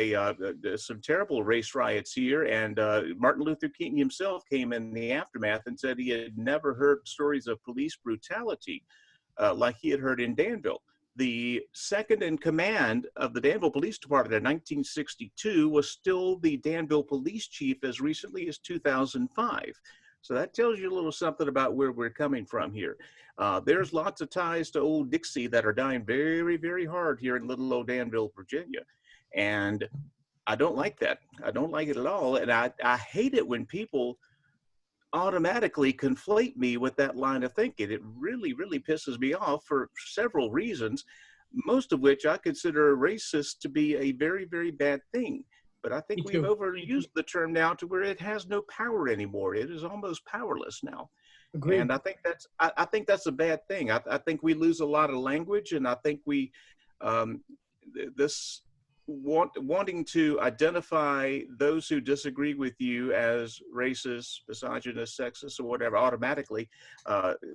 S5: some terrible race riots here, and Martin Luther King himself came in the aftermath and said he had never heard stories of police brutality like he had heard in Danville. The second in command of the Danville Police Department in 1962 was still the Danville police chief as recently as 2005. So that tells you a little something about where we're coming from here. There's lots of ties to old Dixie that are dying very, very hard here in little old Danville, Virginia. And I don't like that. I don't like it at all. And I hate it when people automatically conflate me with that line of thinking. It really, really pisses me off for several reasons, most of which I consider racist to be a very, very bad thing. But I think we've overused the term now to where it has no power anymore. It is almost powerless now.
S2: Agreed.
S5: And I think that's a bad thing. I think we lose a lot of language, and I think we wanting to identify those who disagree with you as racist, misogynist, sexist, or whatever, automatically,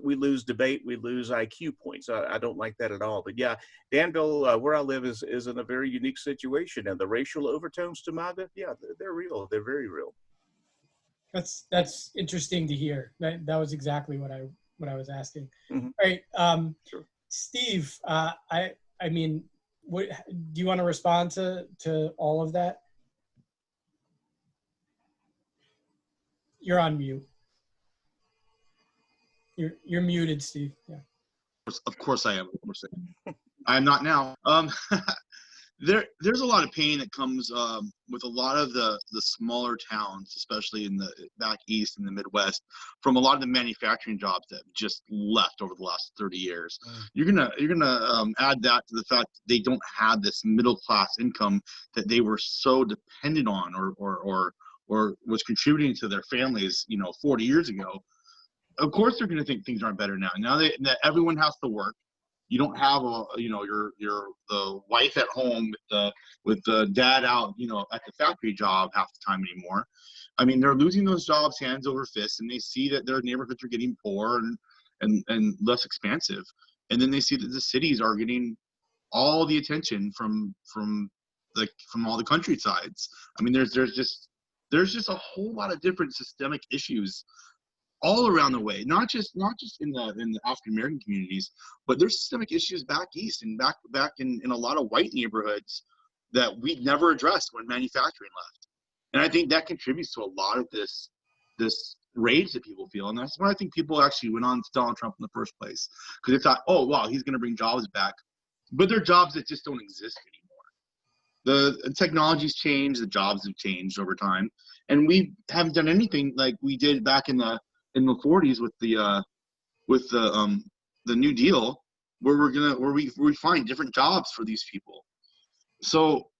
S5: we lose debate, we lose IQ points. I don't like that at all. But yeah, Danville, where I live, is in a very unique situation. And the racial overtones to MAGA, yeah, they're real. They're very real.
S2: That's interesting to hear. That was exactly what I was asking.
S5: Mm-hmm.
S2: All right,
S5: Sure.
S2: Steve, I mean, what do you want to respond to all of that? You're on mute. You're muted, Steve. Yeah.
S3: Of course I am. Of course I am. I am not now. There's a lot of pain that comes with a lot of the smaller towns, especially in the back east and the Midwest, from a lot of the manufacturing jobs that have just left over the last 30 years. You're gonna add that to the fact that they don't have this middle class income that they were so dependent on or was contributing to their families, 40 years ago, of course they're going to think things aren't better now. Now that everyone has to work. You don't have the wife at home with the dad out, at the factory job half the time anymore. I mean, they're losing those jobs hands over fist, and they see that their neighborhoods are getting poor and less expansive. And then they see that the cities are getting all the attention from all the countrysides. I mean, there's just a whole lot of different systemic issues all around the way, not just in the African American communities, but there's systemic issues back east and back in a lot of white neighborhoods that we never addressed when manufacturing left. And I think that contributes to a lot of this rage that people feel. And that's why I think people actually went on to Donald Trump in the first place, because they thought, oh wow, he's going to bring jobs back, but they're jobs that just don't exist anymore. The technology's changed, the jobs have changed over time, and we haven't done anything like we did back in the 40s with the New Deal, where we find different jobs for these people. So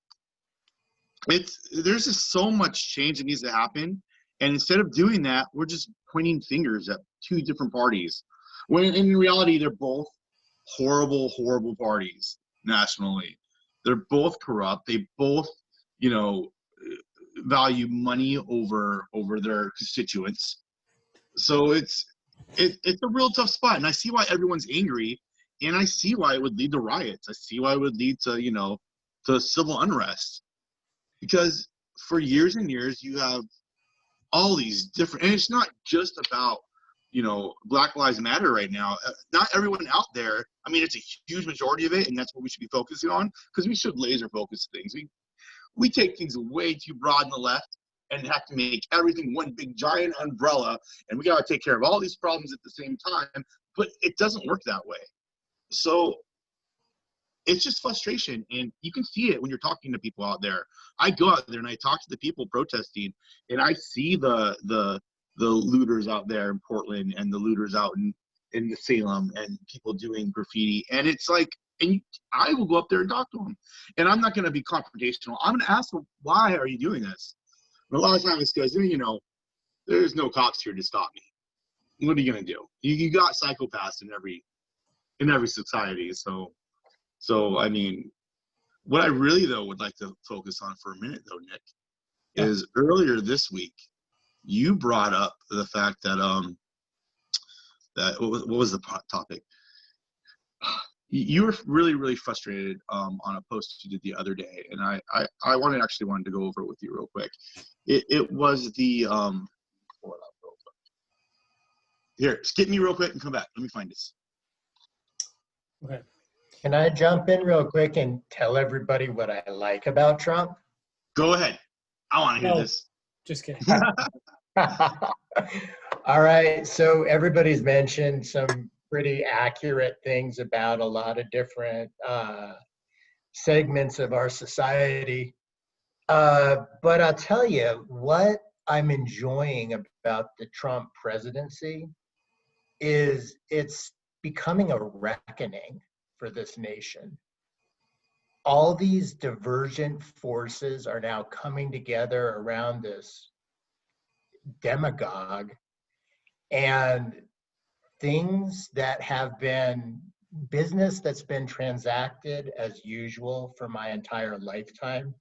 S3: there's just so much change that needs to happen, and instead of doing that, we're just pointing fingers at two different parties, when in reality they're both horrible parties nationally. They're both corrupt. They both value money over their constituents. So it's a real tough spot, and I see why everyone's angry, and I see why it would lead to riots. I see why it would lead to to civil unrest, because for years and years you have all these different, and it's not just about Black Lives Matter right now. Not everyone out there. I mean, it's a huge majority of it, and that's what we should be focusing on, because we should laser focus things. We take things way too broad on the left and have to make everything one big giant umbrella, and we got to take care of all these problems at the same time, but it doesn't work that way. So it's just frustration, and you can see it when you're talking to people out there. I go out there and I talk to the people protesting, and I see the looters out there in Portland and the looters out in the Salem and people doing graffiti, and it's like, and I will go up there and talk to them, and I'm not going to be confrontational. I'm going to ask them, why are you doing this? And a lot of times it's because, there's no cops here to stop me. What are you going to do? You got psychopaths in every society. So I mean, what I really though would like to focus on for a minute though, Nick, is earlier this week you brought up the fact that what was the topic? You were really frustrated on a post you did the other day, and I wanted to go over it with you real quick. It was the here, skip me real quick and come back. Let me find this.
S2: Okay.
S6: Can I jump in real quick and tell everybody what I like about Trump?
S3: Go ahead. I want to hear
S2: No.
S3: this.
S2: Just kidding.
S6: All right. So everybody's mentioned some pretty accurate things about a lot of different segments of our society. But I'll tell you what I'm enjoying about the Trump presidency is it's becoming a reckoning for this nation. All these divergent forces are now coming together around this demagogue, and things that have been business that's been transacted as usual for my entire lifetime.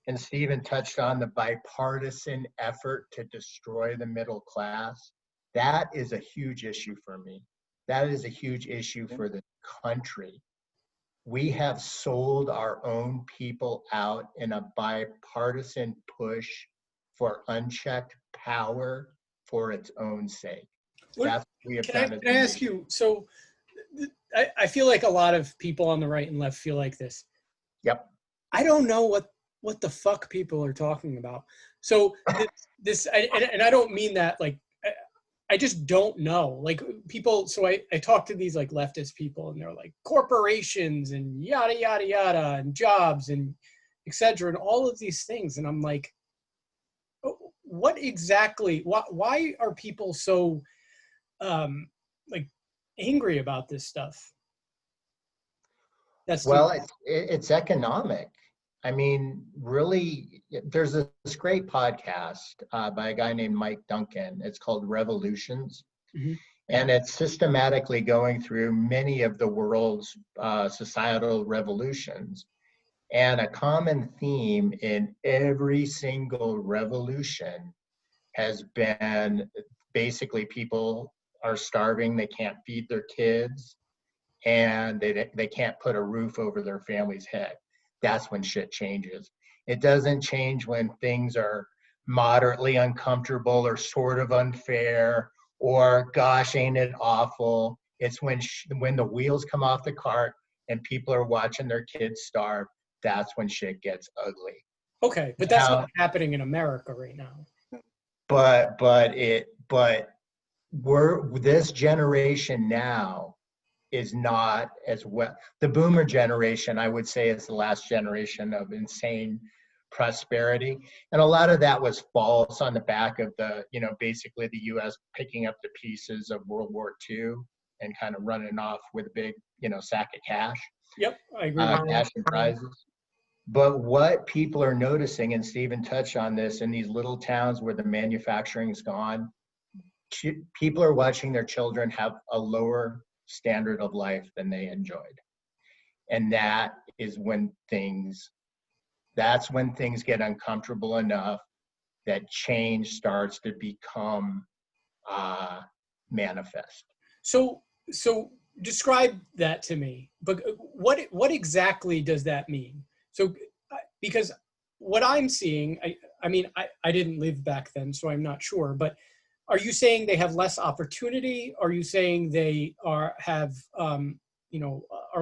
S6: And Stephen touched on the bipartisan effort to destroy the middle class. That is a huge issue for me. That is a huge issue for the country. We have sold our own people out in a bipartisan push for unchecked power for its own sake. That's what we have done.
S2: Can I ask you, so I feel like a lot of people on the right and left feel like this.
S6: Yep.
S2: I don't know what the fuck people are talking about. So and I don't mean that like, I just don't know. Like people, so I talk to these like leftist people and they're like corporations and yada, yada, yada, and jobs and et cetera, and all of these things. And I'm like, what exactly, why are people so like angry about this stuff?
S6: Well, it's economic. I mean, really, there's this great podcast by a guy named Mike Duncan. It's called Revolutions.
S2: Mhm.
S6: And it's systematically going through many of the world's societal revolutions. And a common theme in every single revolution has been basically people are starving, they can't feed their kids, and they can't put a roof over their family's head. That's when shit changes. It doesn't change when things are moderately uncomfortable or sort of unfair or gosh, ain't it awful. It's when the wheels come off the cart and people are watching their kids starve. That's when shit gets ugly.
S2: Okay, but that's
S6: Now-
S2: not happening in America right now.
S6: But this generation now is not as well. The boomer generation, I would say, is the last generation of insane prosperity. And a lot of that was false on the back of basically the US picking up the pieces of World War II and kind of running off with a big, sack of cash,
S2: Yep, I agree. with
S6: cash and prizes. But what people are noticing, and Stephen touched on this, in these little towns where the manufacturing's gone, people are watching their children have a lower standard of life than they enjoyed. And that's when things get uncomfortable enough that change starts to become manifest.
S2: So describe that to me. But what exactly does that mean? So because what I'm seeing, I didn't live back then, so I'm not sure. But are you saying they have less opportunity? Are you saying they are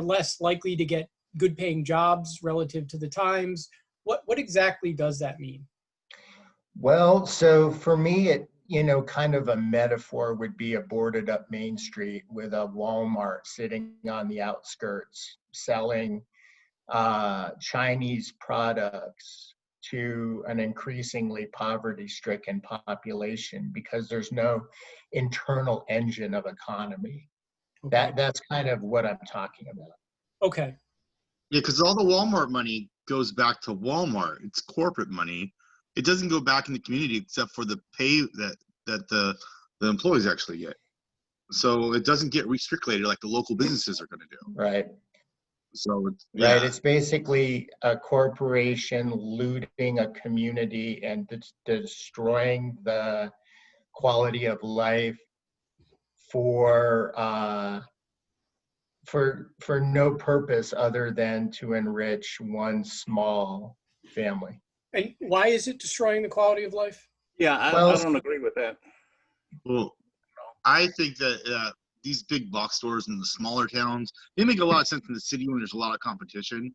S2: less likely to get good paying jobs relative to the times? What exactly does that mean?
S6: Well, so for me, it, kind of a metaphor would be a boarded up Main Street with a Walmart sitting on the outskirts selling Chinese products to an increasingly poverty-stricken population because there's no internal engine of economy.
S2: Okay.
S6: That's kind of what I'm talking about.
S2: Okay.
S3: Yeah, because all the Walmart money goes back to Walmart. It's corporate money. It doesn't go back in the community except for the pay that the employees actually get. So it doesn't get recirculated like the local businesses are going to do.
S6: Right.
S3: So
S6: Right. It's basically a corporation looting a community and destroying the quality of life for no purpose other than to enrich one small family.
S2: And why is it destroying the quality of life?
S5: Yeah, I don't agree with that.
S3: Well, I think that these big box stores in the smaller towns, they make a lot of sense in the city when there's a lot of competition.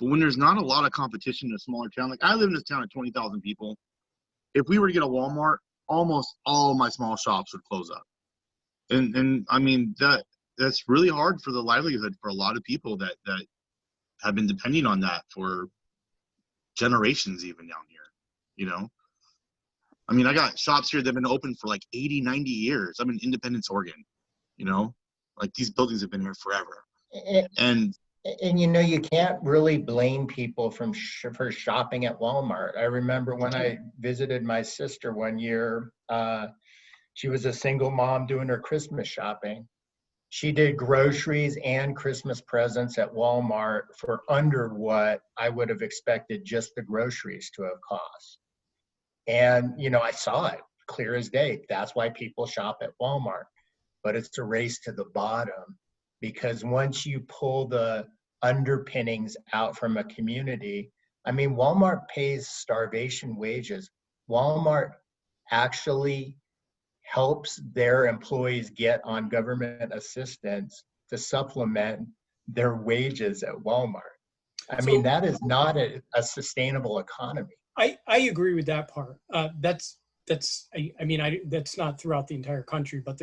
S3: But when there's not a lot of competition in a smaller town, like I live in this town of 20,000 people, if we were to get a Walmart, almost all my small shops would close up. And I mean, that's really hard for the livelihood for a lot of people that have been depending on that for generations even down here, I mean, I got shops here that have been open for like 80, 90 years. I'm in Independence, Oregon, like these buildings have been here forever. And
S6: you can't really blame people for shopping at Walmart. I remember when I visited my sister one year, she was a single mom doing her Christmas shopping. She did groceries and Christmas presents at Walmart for under what I would have expected just the groceries to have cost. And, I saw it clear as day. That's why people shop at Walmart. But it's a race to the bottom because once you pull the underpinnings out from a community, Walmart pays starvation wages. Walmart actually helps their employees get on government assistance to supplement their wages at Walmart. That is not a sustainable economy.
S2: I agree with that part. That's not throughout the entire country, but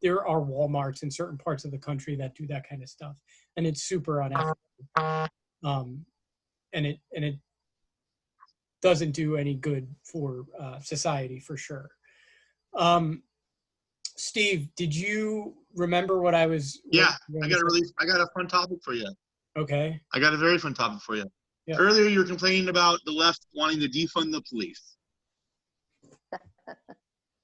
S2: there are Walmarts in certain parts of the country that do that kind of stuff, and it's super unethical. And it doesn't do any good for society for sure. Steve, did you remember what I was?
S3: Yeah, I got a fun topic for you.
S2: Okay.
S3: I got a very fun topic for you.
S2: Yeah.
S3: Earlier, you were complaining about the left wanting to defund the police.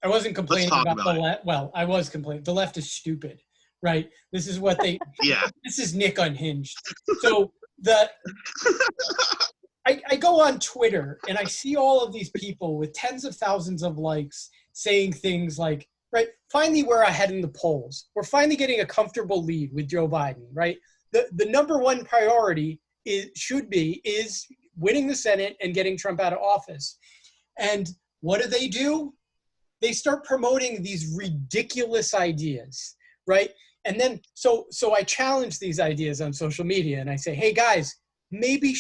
S2: I wasn't complaining
S3: talk
S2: about
S3: about
S2: the
S3: it.
S2: left. Well, I was complaining. The left is stupid, right? This is what they.
S3: Yeah.
S2: This is Nick Unhinged. So I go on Twitter and I see all of these people with tens of thousands of likes saying things like, right, finally we're ahead in the polls. We're finally getting a comfortable lead with Joe Biden, right? The number one priority should be winning the Senate and getting Trump out of office. And what do? They start promoting these ridiculous ideas, right? And then so I challenge these ideas on social media and I say, hey guys, maybe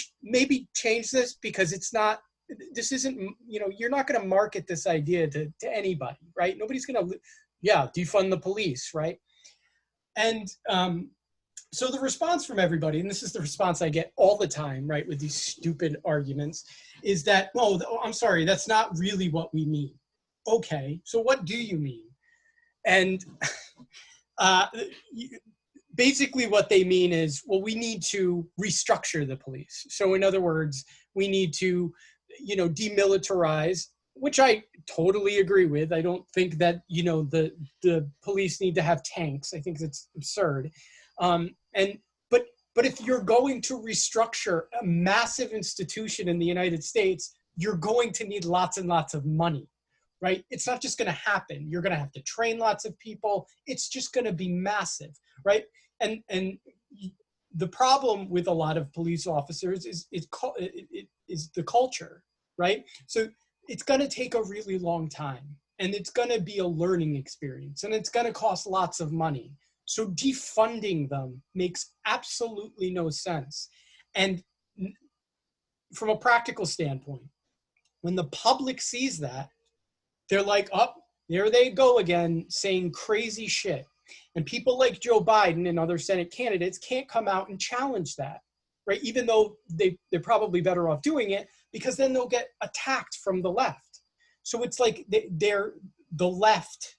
S2: change this because this isn't, you're not going to market this idea to anybody, right? Nobody's going to, defund the police, right? And so the response from everybody, and this is the response I get all the time, right, with these stupid arguments, is that, I'm sorry, that's not really what we mean. Okay, so what do you mean? And basically what they mean is, well, we need to restructure the police. So in other words, we need to, demilitarize, which I totally agree with. I don't think that, the police need to have tanks. I think that's absurd. But if you're going to restructure a massive institution in the United States, you're going to need lots and lots of money, right? It's not just going to happen. You're going to have to train lots of people. It's just going to be massive, right? And the problem with a lot of police officers is the culture, right? So it's going to take a really long time, and it's going to be a learning experience, and it's going to cost lots of money. So defunding them makes absolutely no sense. And from a practical standpoint, when the public sees that, they're like, oh, there they go again, saying crazy shit. And people like Joe Biden and other Senate candidates can't come out and challenge that, right? Even though they're probably better off doing it, because then they'll get attacked from the left. So it's like they're the left,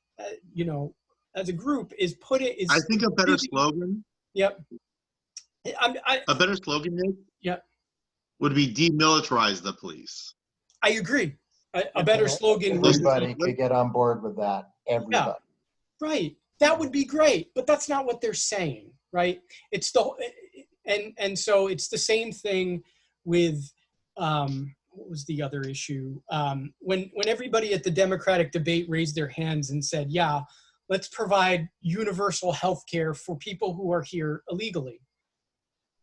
S2: as a group is
S3: I think a better slogan.
S2: Yep.
S3: A better slogan, Nick,
S2: Yep.
S3: would be demilitarize the police.
S2: I agree. A better slogan would
S6: Everybody could get on board with that. Everybody.
S2: Yeah, right. That would be great, but that's not what they're saying, right? It's and so it's the same thing with what was the other issue? When everybody at the Democratic debate raised their hands and said, yeah, let's provide universal health care for people who are here illegally.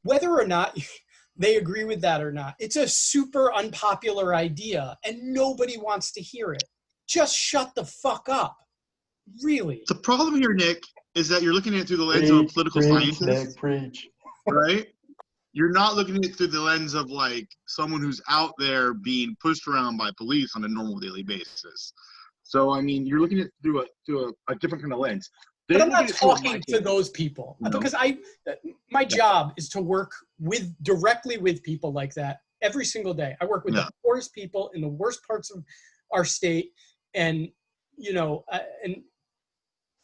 S2: Whether or not they agree with that or not, it's a super unpopular idea and nobody wants to hear it. Just shut the fuck up. Really.
S3: The problem here, Nick, is that you're looking at it through the lens of a political scientist.
S6: Nick, preach.
S3: Right? You're not looking at it through the lens of like someone who's out there being pushed around by police on a normal daily basis. So I mean, you're looking at it through a different kind of lens.
S2: But I'm not talking to those people because my job is to work directly with people like that every single day. I work with the poorest people in the worst parts of our state, and and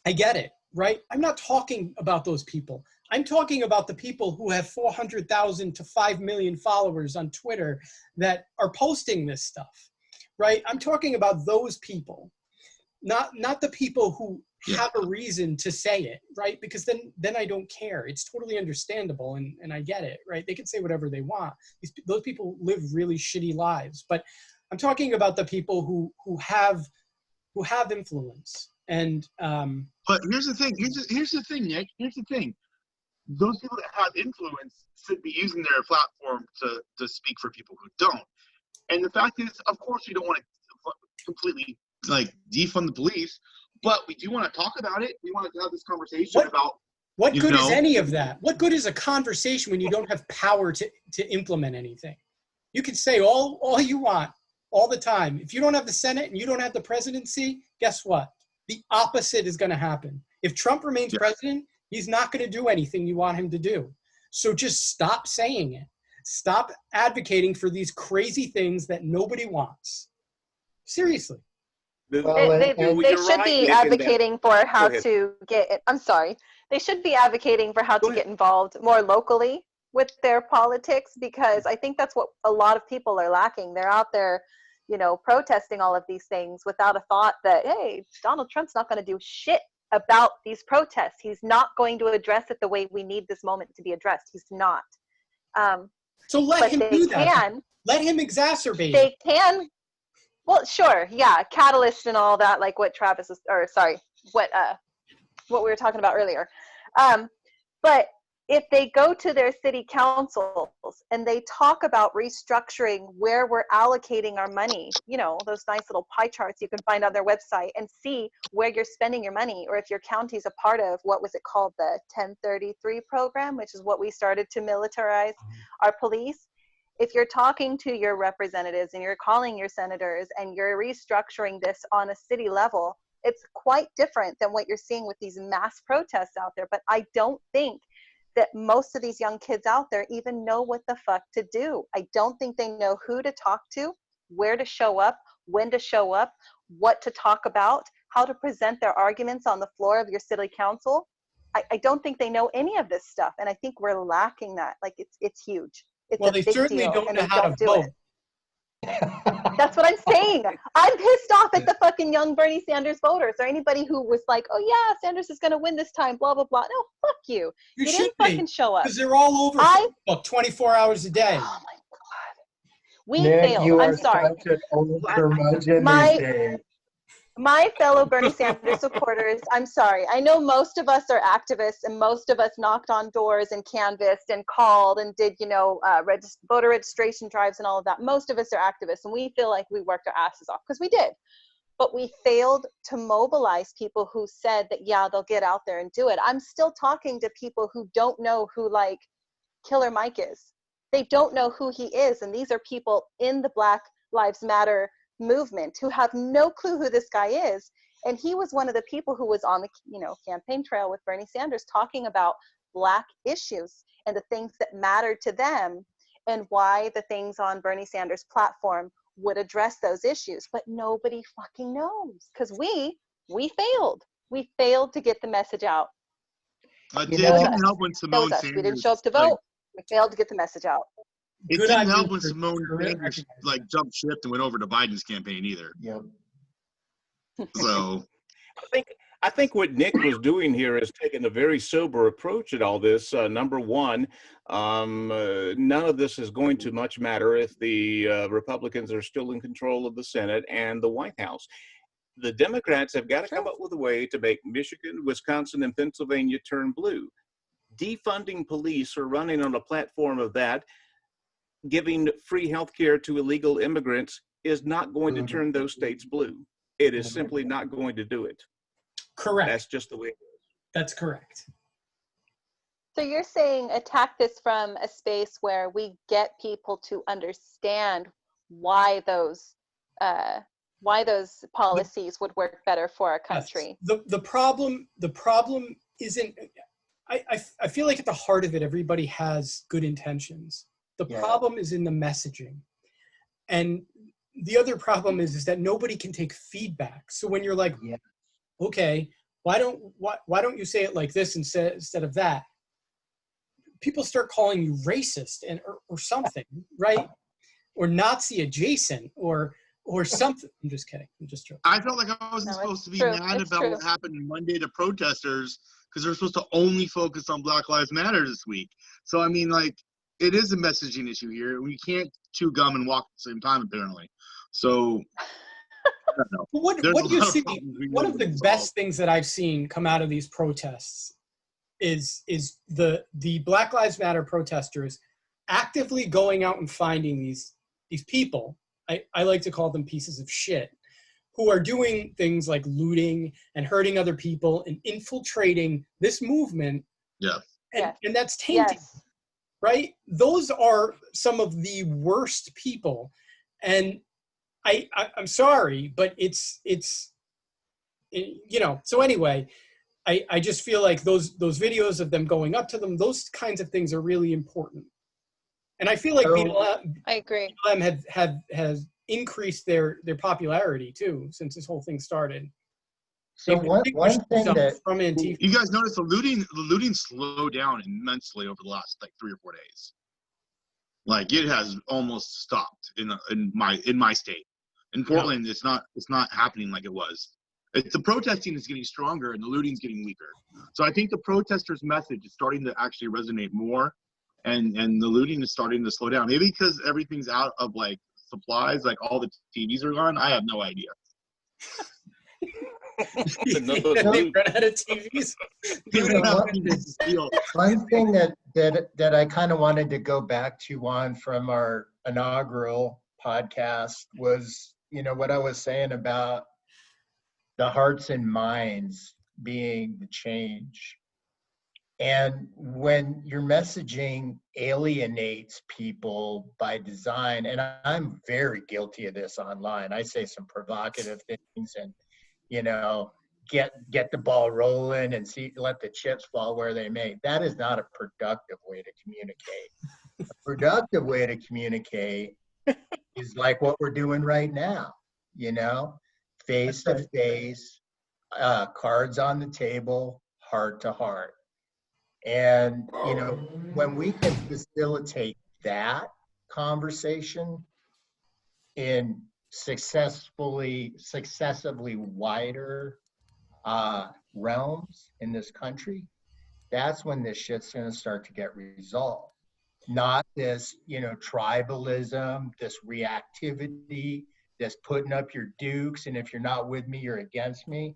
S2: I get it, right? I'm not talking about those people. I'm talking about the people who have 400,000 to 5 million followers on Twitter that are posting this stuff, right? I'm talking about those people, not the people who have a reason to say it, right? Because then I don't care. It's totally understandable, and I get it, right? They can say whatever they want. Those people live really shitty lives, but I'm talking about the people who have influence. And
S3: but here's the thing. Here's the thing, Nick. Here's the thing. Those people that have influence should be using their platform to speak for people who don't. And the fact is, of course, we don't want to completely like defund the police, but we do want to talk about it. We want to have this conversation about
S2: what good is any of that? What good is a conversation when you don't have power to implement anything? You can say all you want all the time. If you don't have the Senate and you don't have the presidency, guess what? The opposite is going to happen. If Trump remains president, he's not going to do anything you want him to do. So just stop saying it. Stop advocating for these crazy things that nobody wants. Seriously.
S4: They should be advocating for how to get. I'm sorry. They should be advocating for how to get involved more locally, with their politics, because I think that's what a lot of people are lacking. They're out there, you know, protesting all of these things without a thought that, hey, Donald Trump's not going to do shit about these protests. He's not going to address it the way we need this moment to be addressed. He's not.
S2: So let
S4: But
S2: him
S4: they
S2: do that.
S4: can.
S2: Let him exacerbate it.
S4: They can. Well, sure, yeah, catalyst and all that, like what Travis is, or sorry, what we were talking about earlier. But if they go to their city councils and they talk about restructuring where we're allocating our money, you know, those nice little pie charts you can find on their website, and see where you're spending your money, or if your county's a part of, what was it called, the 1033 program, which is what we started to militarize our police. If you're talking to your representatives and you're calling your senators and you're restructuring this on a city level, it's quite different than what you're seeing with these mass protests out there. But I don't think that most of these young kids out there even know what the fuck to do. I don't think they know who to talk to, where to show up, when to show up, what to talk about, how to present their arguments on the floor of your city council. I don't think they know any of this stuff. And I think we're lacking that. Like, it's huge. It's
S2: Well,
S4: a
S2: they
S4: big
S2: certainly
S4: deal,
S2: don't
S4: and
S2: know
S4: they
S2: how to
S4: don't do
S2: vote.
S4: it. That's what I'm saying. I'm pissed off at the fucking young Bernie Sanders voters, or anybody who was like, oh yeah, Sanders is going to win this time, blah, blah, blah. No, fuck you.
S2: You
S4: You
S2: should
S4: didn't
S2: be,
S4: fucking show up.
S2: because they're all over Facebook 24 hours a day.
S4: Oh my God. We
S6: Nick,
S4: failed.
S6: you
S4: I'm
S6: are
S4: sorry.
S6: such an old curmudgeon
S4: My-
S6: these days.
S4: My fellow Bernie Sanders supporters, I'm sorry. I know most of us are activists, and most of us knocked on doors and canvassed and called and did, you know, voter registration drives and all of that. Most of us are activists, and we feel like we worked our asses off, because we did. But we failed to mobilize people who said that, yeah, they'll get out there and do it. I'm still talking to people who don't know who, like, Killer Mike is. They don't know who he is, and these are people in the Black Lives Matter movement who have no clue who this guy is. And he was one of the people who was on the, you know, campaign trail with Bernie Sanders, talking about Black issues and the things that mattered to them, and why the things on Bernie Sanders' platform would address those issues. But nobody fucking knows, because we failed. We failed to get the message out.
S3: It
S6: You
S3: didn't
S6: know-
S3: help when
S4: That
S3: Simone
S4: was us.
S3: Sanders.
S4: We didn't show up to
S3: like,
S4: vote. We failed to get the message out.
S3: it
S2: Good
S3: didn't
S2: on
S3: help
S2: you
S3: when
S2: for
S3: Simone Sanders
S2: recognizing
S3: like jumped ship and went over to Biden's campaign either.
S6: Yep.
S3: So
S5: I think what Nick was doing here is taking a very sober approach at all this. Number one, none of this is going to much matter if the Republicans are still in control of the Senate and the White House. The Democrats have got to come up with a way to make Michigan, Wisconsin, and Pennsylvania turn blue. Defunding police or running on a platform of that, giving free health care to illegal immigrants, is not going to turn those states blue. It is simply not going to do it.
S2: Correct.
S5: That's just the way it is.
S2: That's correct.
S4: So you're saying attack this from a space where we get people to understand why those policies would work better for our country.
S2: Yes. The problem isn't. I feel like at the heart of it, everybody has good intentions. The
S6: Yeah.
S2: problem is in the messaging, and the other problem is that nobody can take feedback. So when you're like,
S6: Yeah.
S2: okay, why don't you say it like this instead of that? People start calling you racist or something, right? Or Nazi adjacent or something. I'm just kidding. I'm just joking.
S3: I felt like I wasn't
S4: No,
S3: supposed to be
S4: true.
S3: mad
S4: It's
S3: about
S4: true.
S3: what happened Monday to protesters, because they're supposed to only focus on Black Lives Matter this week. So I mean, like, it is a messaging issue here. We can't chew gum and walk at the same time, apparently. So I don't know.
S2: But what
S3: There's
S2: do
S3: a
S2: you
S3: lot of
S2: see?
S3: problems we
S2: One
S3: need
S2: of
S3: to
S2: the
S3: solve.
S2: best things that I've seen come out of these protests is the Black Lives Matter protesters actively going out and finding these people. I like to call them pieces of shit, who are doing things like looting and hurting other people and infiltrating this movement.
S3: Yeah.
S2: And that's tainted.
S4: Yes.
S2: Right? Those are some of the worst people. And I'm sorry, but it's you know, so anyway, I just feel like those videos of them going up to them, those kinds of things are really important. And I feel like
S4: I agree.
S2: BLM has increased their popularity too since this whole thing started.
S6: So one thing that
S2: from Antifa.
S3: You guys notice the looting slowed down immensely over the last like 3 or 4 days. Like it has almost stopped in my state. In Portland, it's not happening like it was. The protesting is getting stronger and the looting's getting weaker. So I think the protesters' message is starting to actually resonate more, and the looting is starting to slow down. Maybe because everything's out of like supplies, like all the TVs are gone. I have no idea.
S2: They run out of TVs.
S6: One thing that I kind of wanted to go back to on from our inaugural podcast was, what I was saying about the hearts and minds being the change. And when your messaging alienates people by design, and I'm very guilty of this online, I say some provocative things and, get the ball rolling and let the chips fall where they may. That is not a productive way to communicate. A productive way to communicate is like what we're doing right now, face to face, cards on the table, heart to heart. And, when we can facilitate that conversation in successively wider realms in this country, that's when this shit's going to start to get resolved. Not this, tribalism, this reactivity, this putting up your dukes, and if you're not with me, you're against me.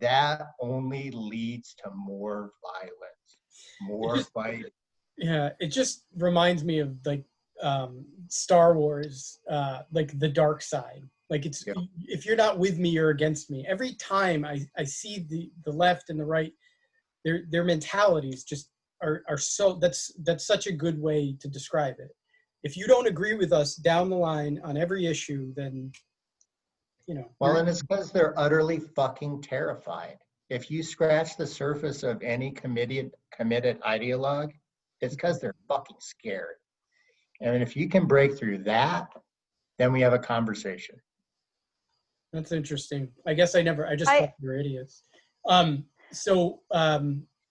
S6: That only leads to more violence, more fighting.
S2: Yeah, it just reminds me of like Star Wars, like the dark side. Like if you're not with me, you're against me. Every time I see the left and the right, their mentalities just are so, that's such a good way to describe it. If you don't agree with us down the line on every issue, then
S6: Well, and it's because they're utterly fucking terrified. If you scratch the surface of any committed ideologue, it's because they're fucking scared. And if you can break through that, then we have a conversation.
S2: That's interesting. I guess I just thought you were idiots.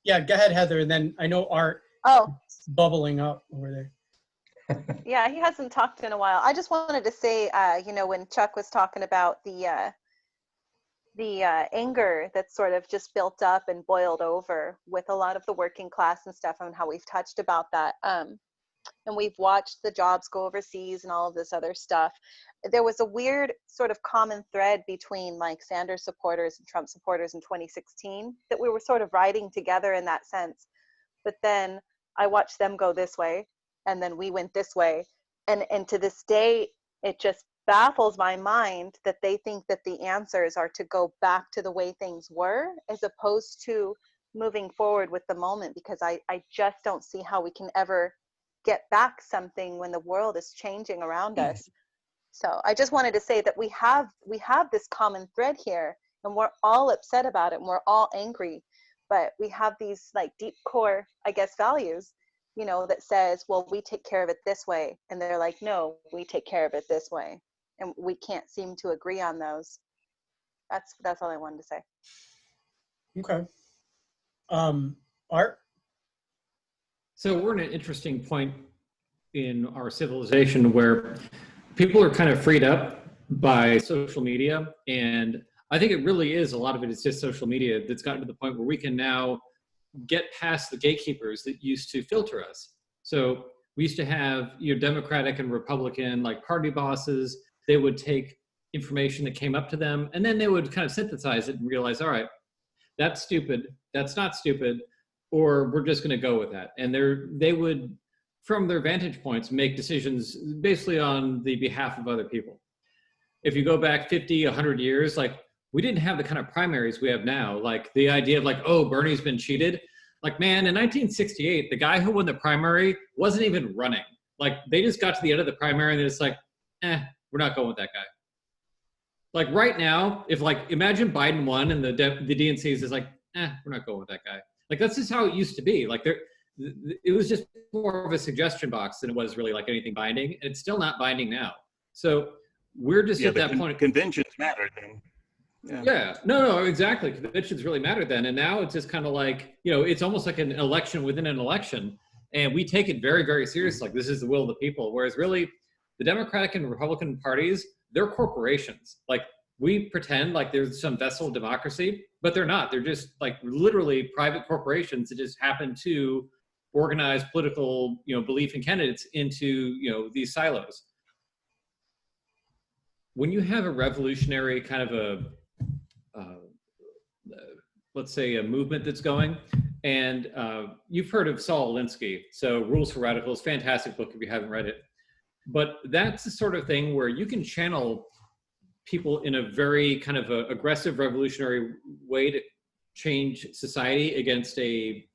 S2: Yeah, go ahead, Heather, and then I know Art bubbling up over there.
S4: Yeah, he hasn't talked in a while. I just wanted to say, when Chuck was talking about the anger that's sort of just built up and boiled over with a lot of the working class and stuff, and how we've touched about that. And we've watched the jobs go overseas and all of this other stuff. There was a weird sort of common thread between like Sanders supporters and Trump supporters in 2016 that we were sort of riding together in that sense. But then I watched them go this way, and then we went this way. And to this day, it just baffles my mind that they think that the answers are to go back to the way things were as opposed to moving forward with the moment, because I just don't see how we can ever get back something when the world is changing around us. So I just wanted to say that we have this common thread here, and we're all upset about it, and we're all angry, but we have these like deep core, I guess, values, that says, well, we take care of it this way. And they're like, no, we take care of it this way. And we can't seem to agree on those. That's all I wanted to say.
S2: Okay. Art?
S1: So we're in an interesting point in our civilization where people are kind of freed up by social media. And I think it really is, a lot of it is just social media that's gotten to the point where we can now get past the gatekeepers that used to filter us. So we used to have Democratic and Republican like party bosses. They would take information that came up to them, and then they would kind of synthesize it and realize, all right, that's stupid, that's not stupid, or we're just going to go with that. And they would, from their vantage points, make decisions basically on the behalf of other people. If you go back 50, 100 years, like we didn't have the kind of primaries we have now. Like the idea of like, oh, Bernie's been cheated. Like, man, in 1968, the guy who won the primary wasn't even running. Like they just got to the end of the primary and they're just like, we're not going with that guy. Like right now, if like, imagine Biden won and the DNC is just like, we're not going with that guy. Like that's just how it used to be. Like it was just more of a suggestion box than it was really like anything binding. And it's still not binding now. So we're just at that point.
S5: Conventions matter then.
S1: Yeah, no, exactly. Conventions really matter then. And now it's just kind of like, it's almost like an election within an election. And we take it very, very seriously. Like, this is the will of the people. Whereas really, the Democratic and Republican parties, they're corporations. Like, we pretend like there's some vessel of democracy, but they're not. They're just like literally private corporations that just happen to organize political, belief in candidates into, these silos. When you have a revolutionary kind of let's say a movement that's going, and you've heard of Saul Alinsky, so Rules for Radicals, fantastic book if you haven't read it. But that's the sort of thing where you can channel people in a very kind of aggressive revolutionary way to change society against a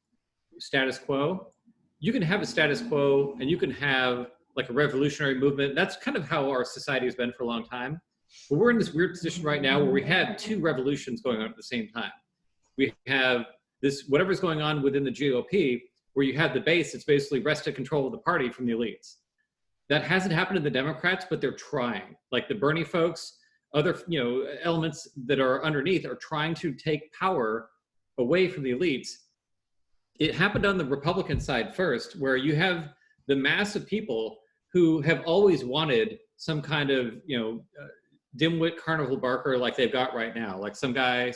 S1: status quo. You can have a status quo and you can have like a revolutionary movement. That's kind of how our society has been for a long time. But we're in this weird position right now where we have two revolutions going on at the same time. We have this, whatever's going on within the GOP, where you have the base that's basically wrested control of the party from the elites. That hasn't happened to the Democrats, but they're trying. Like the Bernie folks, other elements that are underneath are trying to take power away from the elites. It happened on the Republican side first, where you have the mass of people who have always wanted some kind of dimwit carnival barker like they've got right now, like some guy,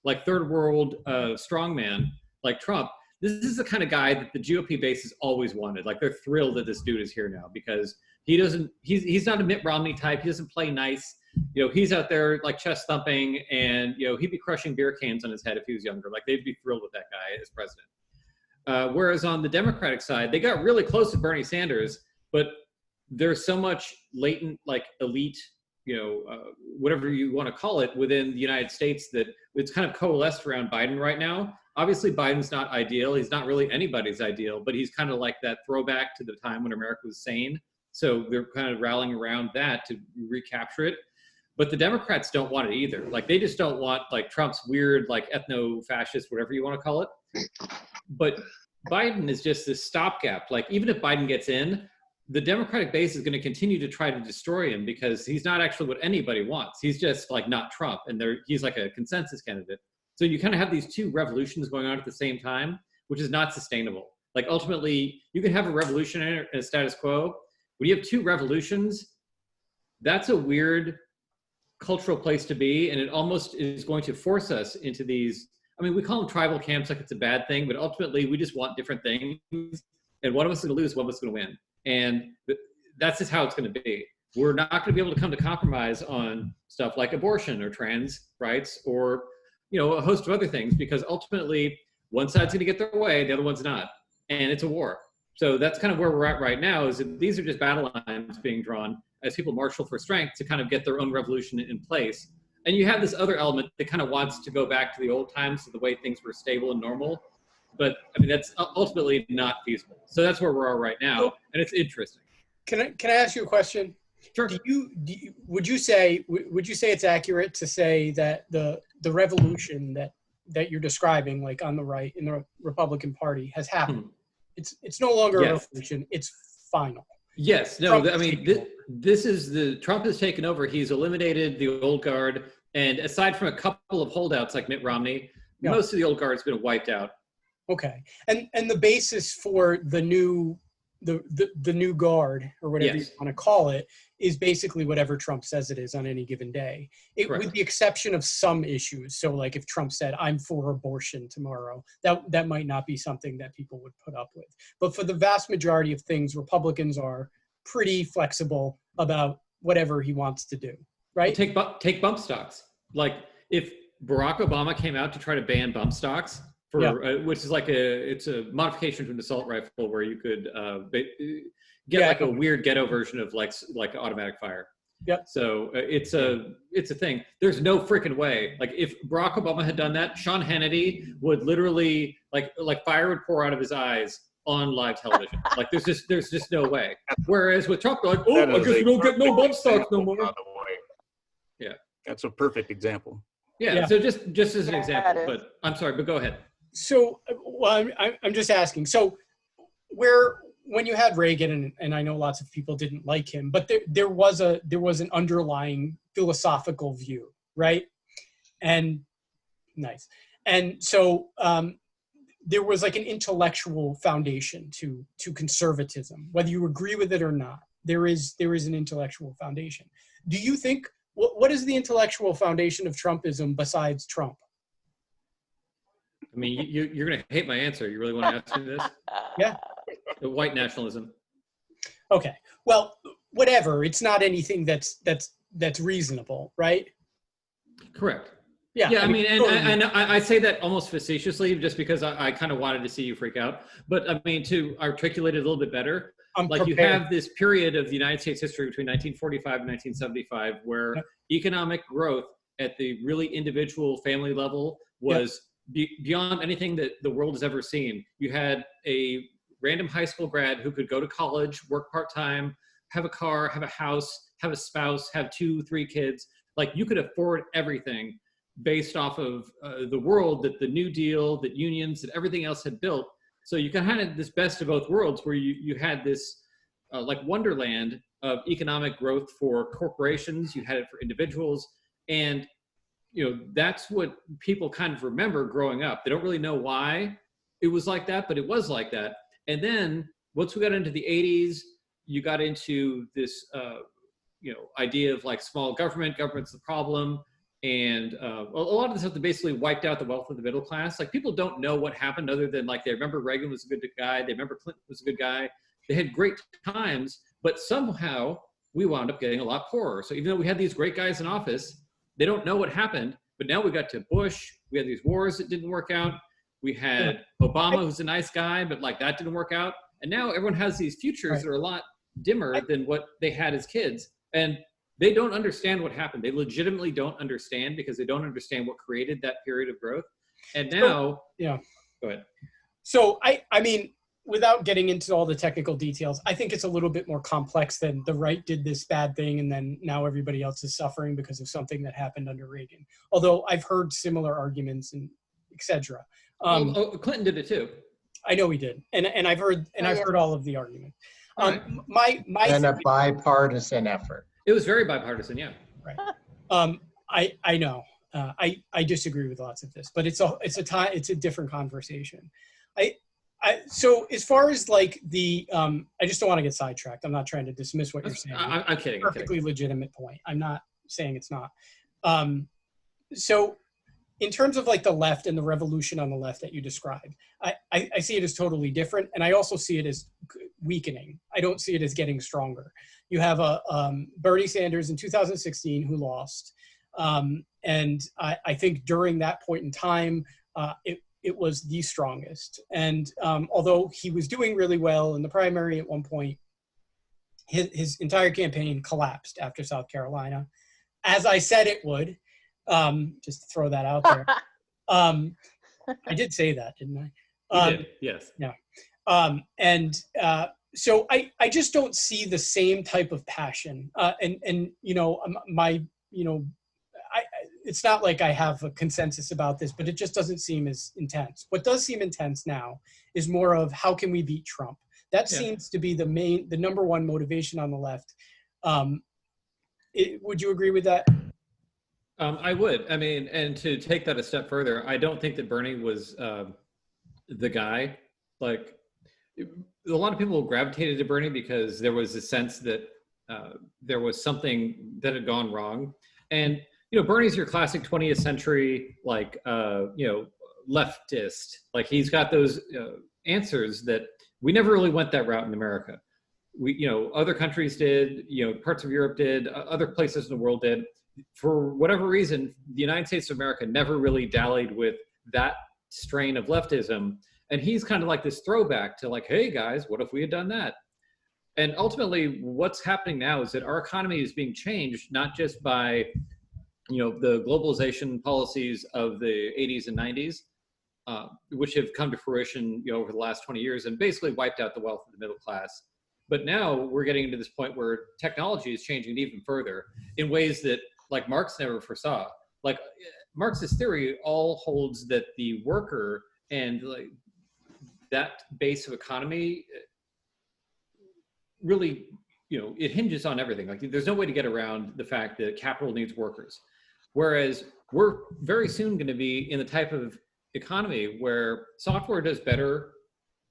S1: like third world strongman like Trump. This is the kind of guy that the GOP base has always wanted. Like they're thrilled that this dude is here now because he's not a Mitt Romney type. He doesn't play nice. He's out there like chest thumping, and he'd be crushing beer cans on his head if he was younger. Like they'd be thrilled with that guy as president. Whereas on the Democratic side, they got really close to Bernie Sanders, but there's so much latent like elite, whatever you want to call it, within the United States that it's kind of coalesced around Biden right now. Obviously, Biden's not ideal. He's not really anybody's ideal, but he's kind of like that throwback to the time when America was sane. So they're kind of rallying around that to recapture it. But the Democrats don't want it either. Like they just don't want like Trump's weird, like ethno-fascist, whatever you want to call it. But Biden is just this stopgap. Like even if Biden gets in, the Democratic base is going to continue to try to destroy him because he's not actually what anybody wants. He's just like not Trump, and he's like a consensus candidate. So you kind of have these two revolutions going on at the same time, which is not sustainable. Like ultimately, you can have a revolution and a status quo. When you have two revolutions, that's a weird cultural place to be, and it almost is going to force us into these. I mean, we call them tribal camps like it's a bad thing, but ultimately we just want different things, and one of us is going to lose, one of us is going to win. And that's just how it's going to be. We're not going to be able to come to compromise on stuff like abortion or trans rights or, a host of other things, because ultimately one side's going to get their way, the other one's not. And it's a war. So that's kind of where we're at right now, is that these are just battle lines being drawn as people marshal for strength to kind of get their own revolution in place. And you have this other element that kind of wants to go back to the old times, to the way things were stable and normal. But I mean, that's ultimately not feasible. So that's where we are right now, and it's interesting.
S2: Can I ask you a question?
S1: Sure.
S2: Would you say it's accurate to say that the revolution that you're describing, like on the right in the Republican Party, has happened? It's no longer a revolution; it's final.
S1: Yes. No. I mean, this is Trump has taken over. He's eliminated the old guard, and aside from a couple of holdouts like Mitt Romney, most of the old guard's been wiped out.
S2: Okay, and the basis for the new guard, or whatever you want to call it, is basically whatever Trump says it is on any given day, with the exception of some issues. So like if Trump said, I'm for abortion tomorrow, that might not be something that people would put up with. But for the vast majority of things, Republicans are pretty flexible about whatever he wants to do, right?
S1: Well, take bump stocks. Like if Barack Obama came out to try to ban bump stocks, which is like it's a modification to an assault rifle where you could get like a weird ghetto version of like automatic fire.
S2: Yep.
S1: So it's a thing. There's no freaking way. Like if Barack Obama had done that, Sean Hannity would literally like fire would pour out of his eyes on live television. Like there's just no way. Whereas with Trump, they're like, I guess we don't get no bump stocks no more. Yeah.
S5: That's a perfect example.
S1: Yeah. So just as an example, but I'm sorry, but go ahead.
S2: So, well, I'm just asking. So, when you had Reagan, and I know lots of people didn't like him, but there was an underlying philosophical view, right? And nice. And so there was like an intellectual foundation to conservatism, whether you agree with it or not. There is an intellectual foundation. Do you think what is the intellectual foundation of Trumpism besides Trump?
S1: I mean, you're going to hate my answer. You really want to ask me this?
S2: Yeah.
S1: The white nationalism.
S2: Okay. Well, whatever. It's not anything that's reasonable, right?
S1: Correct.
S2: Yeah.
S1: Yeah, I mean,
S2: totally.
S1: and I say that almost facetiously just because I kind of wanted to see you freak out. But I mean, to articulate it a little bit better,
S2: I'm
S1: like you
S2: prepared.
S1: have this period of the United States history between 1945 and 1975 where
S2: Yep.
S1: economic growth at the really individual family level was beyond anything that the world has ever seen. You had a random high school grad who could go to college, work part-time, have a car, have a house, have a spouse, have 2-3 kids. Like you could afford everything based off of the world that the New Deal, that unions, that everything else had built. So you kind of had this best of both worlds where you had this like wonderland of economic growth for corporations, you had it for individuals. And you know, that's what people kind of remember growing up. They don't really know why it was like that, but it was like that. And then once we got into the 80s, you got into this you know, idea of like small government's the problem. And a lot of this stuff that basically wiped out the wealth of the middle class. Like people don't know what happened other than like they remember Reagan was a good guy. They remember Clinton was a good guy. They had great times, but somehow we wound up getting a lot poorer. So even though we had these great guys in office, they don't know what happened. But now we got to Bush. We had these wars that didn't work out. We had Obama, who's a nice guy, but like that didn't work out. And now everyone has these futures that are a lot dimmer than what they had as kids. And they don't understand what happened. They legitimately don't understand because they don't understand what created that period of growth. And now,
S2: yeah.
S1: Go ahead.
S2: So I mean, without getting into all the technical details, I think it's a little bit more complex than the right did this bad thing and then now everybody else is suffering because of something that happened under Reagan. Although I've heard similar arguments and etc.
S1: Clinton did it too.
S2: I know he did, and I've heard heard all of the argument. My
S6: And a bipartisan effort.
S1: It was very bipartisan, yeah.
S2: Right. I know. I disagree with lots of this, but it's a different conversation. So as far as like the I just don't want to get sidetracked. I'm not trying to dismiss what you're saying.
S1: I'm kidding.
S2: Perfectly legitimate point. I'm not saying it's not. So in terms of like the left and the revolution on the left that you described, I see it as totally different, and I also see it as weakening. I don't see it as getting stronger. You have a Bernie Sanders in 2016 who lost, and I think during that point in time, it was the strongest. And although he was doing really well in the primary at one point, his entire campaign collapsed after South Carolina, as I said it would. Just to throw that out there. I did say that, didn't I?
S1: You did, yes.
S2: Yeah. So I just don't see the same type of passion. And you know, it's not like I have a consensus about this, but it just doesn't seem as intense. What does seem intense now is more of how can we beat Trump? That seems to be the number one motivation on the left. Would you agree with that?
S1: I would. I mean, and to take that a step further, I don't think that Bernie was the guy. Like, a lot of people gravitated to Bernie because there was a sense that there was something that had gone wrong. And, you know, Bernie's your classic 20th century, like, you know, leftist. Like, he's got those answers that we never really went that route in America. We, you know, other countries did, you know, parts of Europe did, other places in the world did. For whatever reason, the United States of America never really dallied with that strain of leftism. And he's kind of like this throwback to like, hey guys, what if we had done that? And ultimately what's happening now is that our economy is being changed, not just by, you know, the globalization policies of the 80s and 90s, which have come to fruition, you know, over the last 20 years and basically wiped out the wealth of the middle class. But now we're getting into this point where technology is changing even further in ways that like Marx never foresaw. Like Marx's theory all holds that the worker and like that base of economy really, you know, it hinges on everything. Like there's no way to get around the fact that capital needs workers. Whereas we're very soon going to be in the type of economy where software does better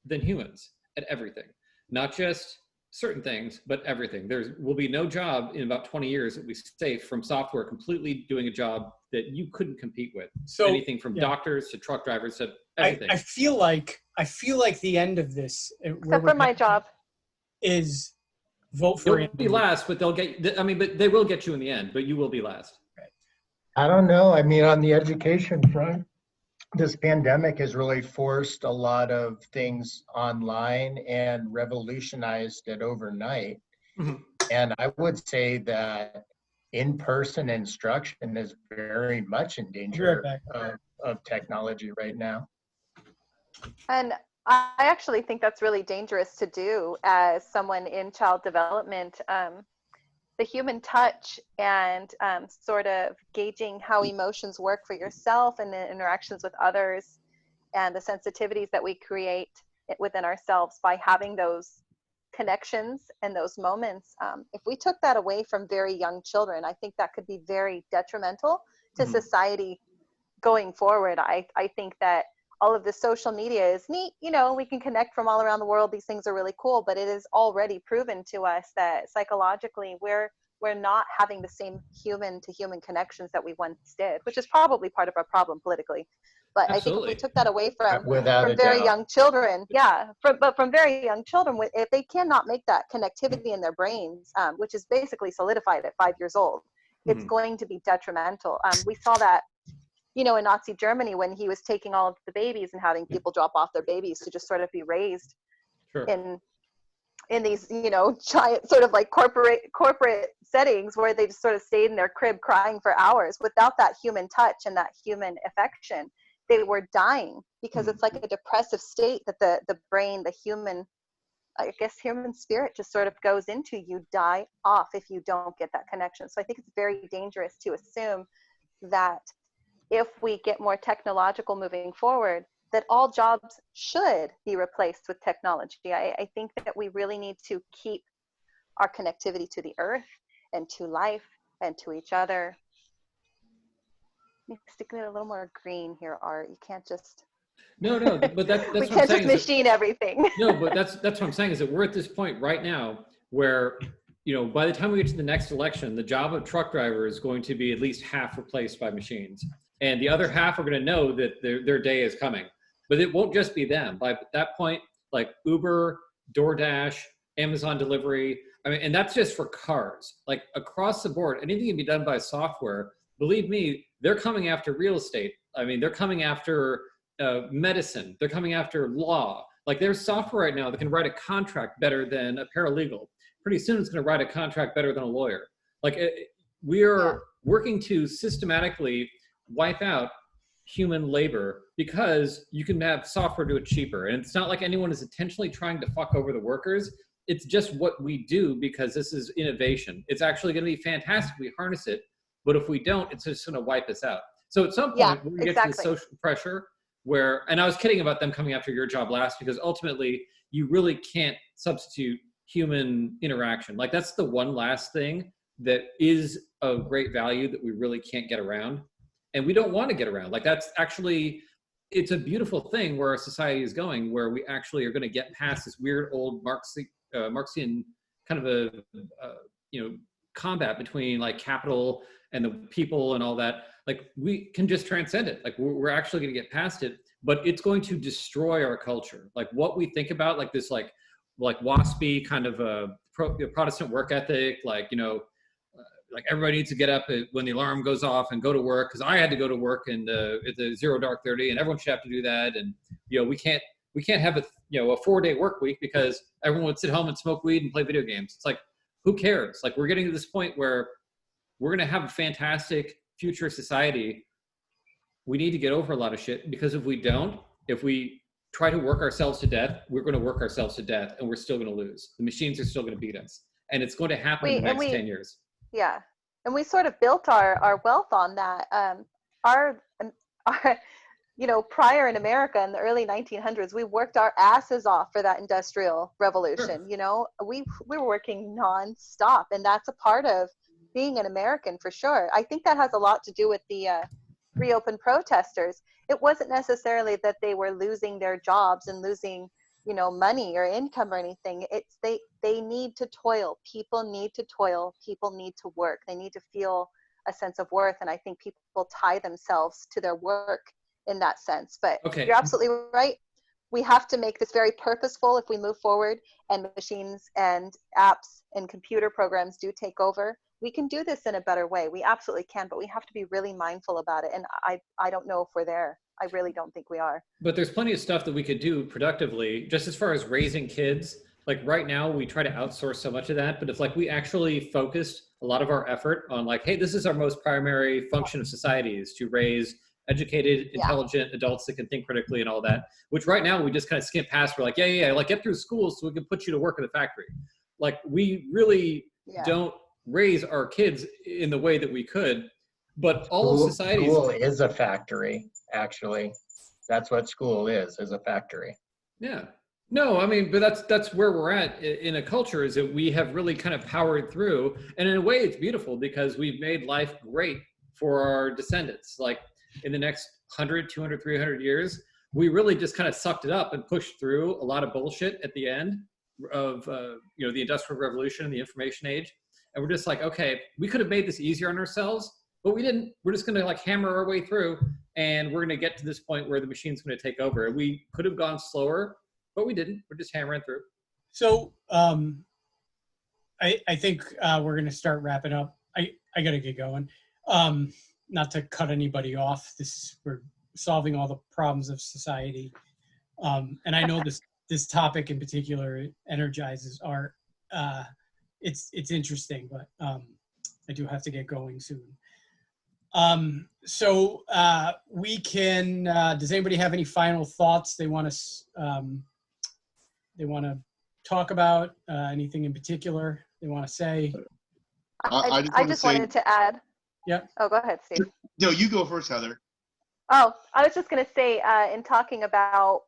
S1: than humans at everything, not just certain things, but everything. There will be no job in about 20 years that we safe from software completely doing a job that you couldn't compete with.
S2: So
S1: anything from
S2: yeah.
S1: doctors to truck drivers to
S2: I,
S1: everything.
S2: I feel like the end of this,
S4: Except for my job.
S2: is vote for
S1: You'll be last, but they'll get. I mean, but they will get you in the end. But you will be last.
S6: I don't know. I mean, on the education front, this pandemic has really forced a lot of things online and revolutionized it overnight.
S1: Mhm.
S6: And I would say that in-person instruction is very much in danger of technology right now.
S4: And I actually think that's really dangerous to do as someone in child development. The human touch and sort of gauging how emotions work for yourself and the interactions with others and the sensitivities that we create within ourselves by having those connections and those moments. If we took that away from very young children, I think that could be very detrimental to society going forward. I think that all of the social media is neat. You know, we can connect from all around the world. These things are really cool, but it is already proven to us that psychologically we're not having the same human to human connections that we once did, which is probably part of our problem politically. But
S1: Absolutely.
S4: I think if we took that away from very
S6: doubt.
S4: young children, from very young children, if they cannot make that connectivity in their brains, which is basically solidified at 5 years old, it's going to be detrimental. We saw that, you know, in Nazi Germany when he was taking all of the babies and having people drop off their babies to just sort of be raised in these, you know, giant sort of like corporate settings where they just sort of stayed in their crib crying for hours without that human touch and that human affection. They were dying because it's like a depressive state that the brain, the human, I guess human spirit just sort of goes into. You die off if you don't get that connection. So I think it's very dangerous to assume that if we get more technological moving forward, that all jobs should be replaced with technology. I think that we really need to keep our connectivity to the earth and to life and to each other. You stick it a little more green here, Art. You can't just.
S1: No, but that's
S4: we
S1: what I'm
S4: can't
S1: saying.
S4: just machine everything.
S1: No, but that's what I'm saying is that we're at this point right now where, you know, by the time we get to the next election, the job of truck driver is going to be at least half replaced by machines. And the other half are going to know that their day is coming. But it won't just be them. By that point, like Uber, DoorDash, Amazon delivery, I mean, and that's just for cars. Like across the board, anything can be done by software. Believe me, they're coming after real estate. I mean, they're coming after medicine. They're coming after law. Like there's software right now that can write a contract better than a paralegal. Pretty soon it's going to write a contract better than a lawyer. Like we are working to systematically wipe out human labor because you can have software do it cheaper. And it's not like anyone is intentionally trying to fuck over the workers. It's just what we do because this is innovation. It's actually going to be fantastic if we harness it, but if we don't, it's just going to wipe us out. So at some point, we're going to get to the social pressure where, and I was kidding about them coming after your job last, because ultimately you really can't substitute human interaction. Like that's the one last thing that is of great value that we really can't get around. And we don't want to get around. Like that's actually, it's a beautiful thing where our society is going, where we actually are going to get past this weird old Marxian kind of a combat between like capital and the people and all that. Like we can just transcend it. Like we're actually going to get past it, but it's going to destroy our culture. Like what we think about, like this, like WASPy kind of a Protestant work ethic, like, you know, like everybody needs to get up when the alarm goes off and go to work, because I had to go to work and at the 0 dark 30, and everyone should have to do that. And you know, we can't have a 4-day work week because everyone would sit home and smoke weed and play video games. It's like, who cares? Like we're getting to this point where we're going to have a fantastic future society. We need to get over a lot of shit, because if we don't, if we try to work ourselves to death, we're going to work ourselves to death, and we're still going to lose. The machines are still going to beat us, and it's going to happen in the next 10 years.
S4: Yeah, and we sort of built our wealth on that. Our you know, prior in America in the early 1900s, we worked our asses off for that industrial revolution. Sure. You know, we were working nonstop, and that's a part of being an American for sure. I think that has a lot to do with the reopen protesters. It wasn't necessarily that they were losing their jobs and losing, you know, money or income or anything. It's they need to toil. People need to toil. People need to work. They need to feel a sense of worth. And I think people tie themselves to their work in that sense. But
S1: Okay.
S4: you're absolutely right. We have to make this very purposeful if we move forward and machines and apps and computer programs do take over. We can do this in a better way. We absolutely can, but we have to be really mindful about it. And I don't know if we're there. I really don't think we are.
S1: But there's plenty of stuff that we could do productively, just as far as raising kids. Like right now, we try to outsource so much of that. But if like we actually focused a lot of our effort on like, hey, this is our most primary function of society is to raise educated, intelligent adults that can think critically and all that, which right now we just kind of skip past. We're like, yeah, like get through school so we can put you to work in the factory. Like we really don't raise our kids in the way that we could, but all of society.
S6: School is a factory, actually. That's what school is a factory.
S1: Yeah. No, I mean, but that's where we're at in a culture is that we have really kind of powered through. And in a way, it's beautiful because we've made life great for our descendants. Like in the next 100, 200, 300 years, we really just kind of sucked it up and pushed through a lot of bullshit at the end of you know, the Industrial Revolution and the information age. And we're just like, okay, we could have made this easier on ourselves, but we didn't. We're just going to like hammer our way through, and we're going to get to this point where the machine's going to take over. And we could have gone slower, but we didn't. We're just hammering through.
S2: So I think we're going to start wrapping up. I got to get going. Not to cut anybody off. We're solving all the problems of society. And I know this topic in particular energizes Art. It's interesting, but I do have to get going soon. So we can. Does anybody have any final thoughts they want to talk about? Anything in particular they want to say?
S4: I just wanted to add.
S2: Yeah.
S4: Oh, go ahead, Steve.
S3: No, you go first, Heather.
S4: Oh, I was just going to say, in talking about,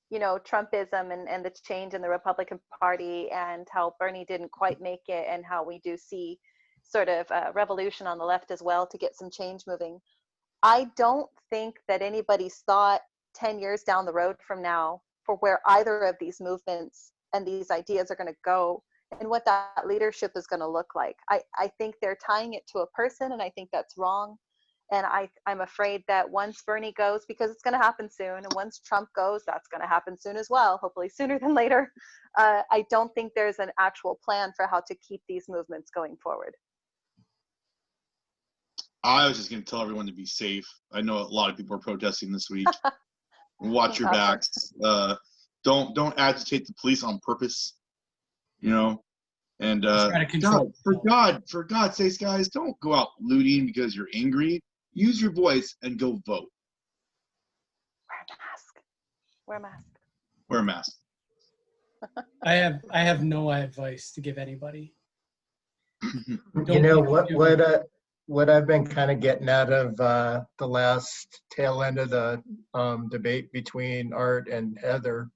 S4: you know, Trumpism and the change in the Republican Party and how Bernie didn't quite make it and how we do see sort of a revolution on the left as well to get some change moving. I don't think that anybody's thought 10 years down the road from now for where either of these movements and these ideas are going to go and what that leadership is going to look like. I think they're tying it to a person, and I think that's wrong. And I'm afraid that once Bernie goes, because it's going to happen soon, and once Trump goes, that's going to happen soon as well, hopefully sooner than later. I don't think there's an actual plan for how to keep these movements going forward.
S3: I was just going to tell everyone to be safe. I know a lot of people are protesting this week. Watch your backs. Don't agitate the police on purpose. You know, and God, for God's sakes, guys, don't go out looting because you're angry. Use your voice and go vote.
S4: Wear a mask.
S3: Wear a mask.
S2: I have no advice to give anybody.
S6: You know what I've been kind of getting out of the last tail end of the debate between Art and Heather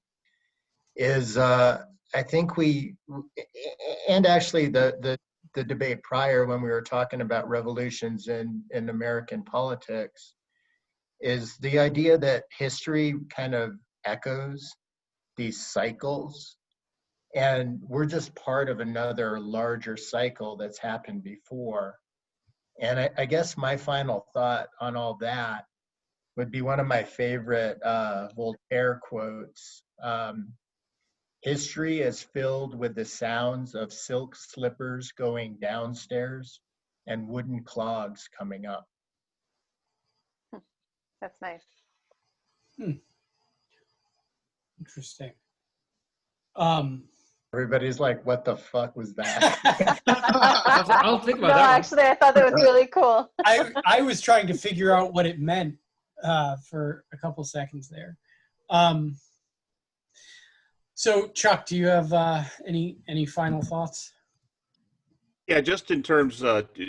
S6: is I think and actually the debate prior when we were talking about revolutions in American politics is the idea that history kind of echoes these cycles, and we're just part of another larger cycle that's happened before. And I guess my final thought on all that would be one of my favorite Voltaire quotes. History is filled with the sounds of silk slippers going downstairs and wooden clogs coming up.
S4: That's nice.
S2: Interesting.
S6: Everybody's like, what the fuck was that?
S1: I'll think about
S4: No,
S1: that.
S4: actually, I thought that was really cool.
S2: I was trying to figure out what it meant for a couple seconds there. So, Chuck, do you have any final thoughts?
S5: Yeah, just in terms,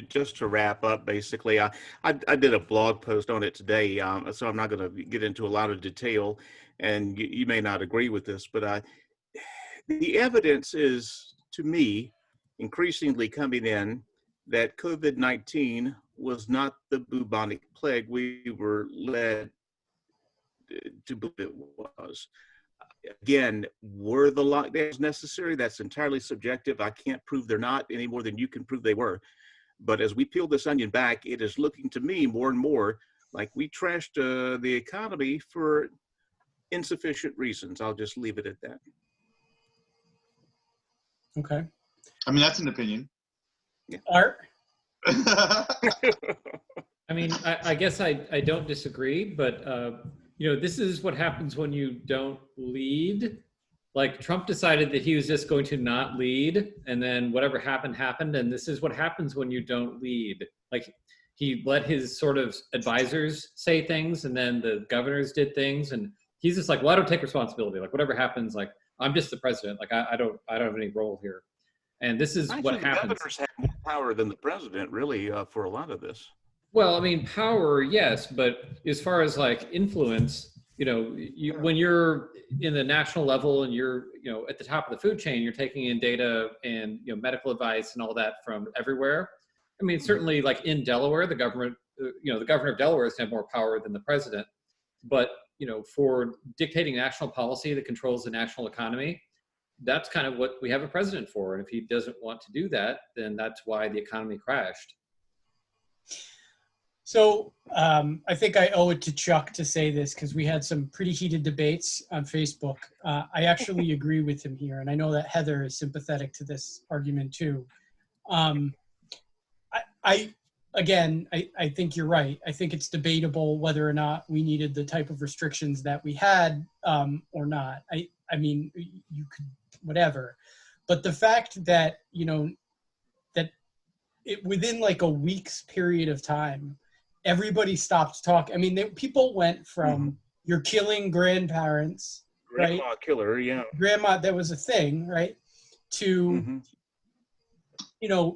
S5: just to wrap up, basically, I did a blog post on it today, so I'm not going to get into a lot of detail, and you may not agree with this, but the evidence is, to me, increasingly coming in that COVID-19 was not the bubonic plague we were led to believe it was. Again, were the lockdowns necessary? That's entirely subjective. I can't prove they're not any more than you can prove they were. But as we peel this onion back, it is looking to me more and more like we trashed the economy for insufficient reasons. I'll just leave it at that.
S2: Okay.
S3: I mean, that's an opinion.
S2: Art?
S1: I mean, I guess I don't disagree, but this is what happens when you don't lead. Like Trump decided that he was just going to not lead, and then whatever happened, happened. And this is what happens when you don't lead. Like he let his sort of advisors say things, and then the governors did things, and he's just like, well, I don't take responsibility. Like whatever happens, like I'm just the president. Like I don't have any role here. And this is
S5: Actually,
S1: what
S5: the
S1: happens.
S5: governors have more power than the president, really, for a lot of this.
S1: Well, I mean, power, yes, but as far as like influence, when you're in the national level and you're, at the top of the food chain, you're taking in data and, medical advice and all that from everywhere. I mean, certainly like in Delaware, the government, the governor of Delaware has had more power than the president. But, for dictating national policy that controls the national economy, that's kind of what we have a president for. And if he doesn't want to do that, then that's why the economy crashed.
S2: So I think I owe it to Chuck to say this because we had some pretty heated debates on Facebook. I actually agree with him here, and I know that Heather is sympathetic to this argument too. I think you're right. I think it's debatable whether or not we needed the type of restrictions that we had or not. I mean, you could, whatever. But the fact that, that it within like a week's period of time, everybody stopped talking. I mean, people went from you're killing grandparents,
S5: Grandma
S2: right?
S5: killer, yeah.
S2: Grandma, that was a thing, right? To,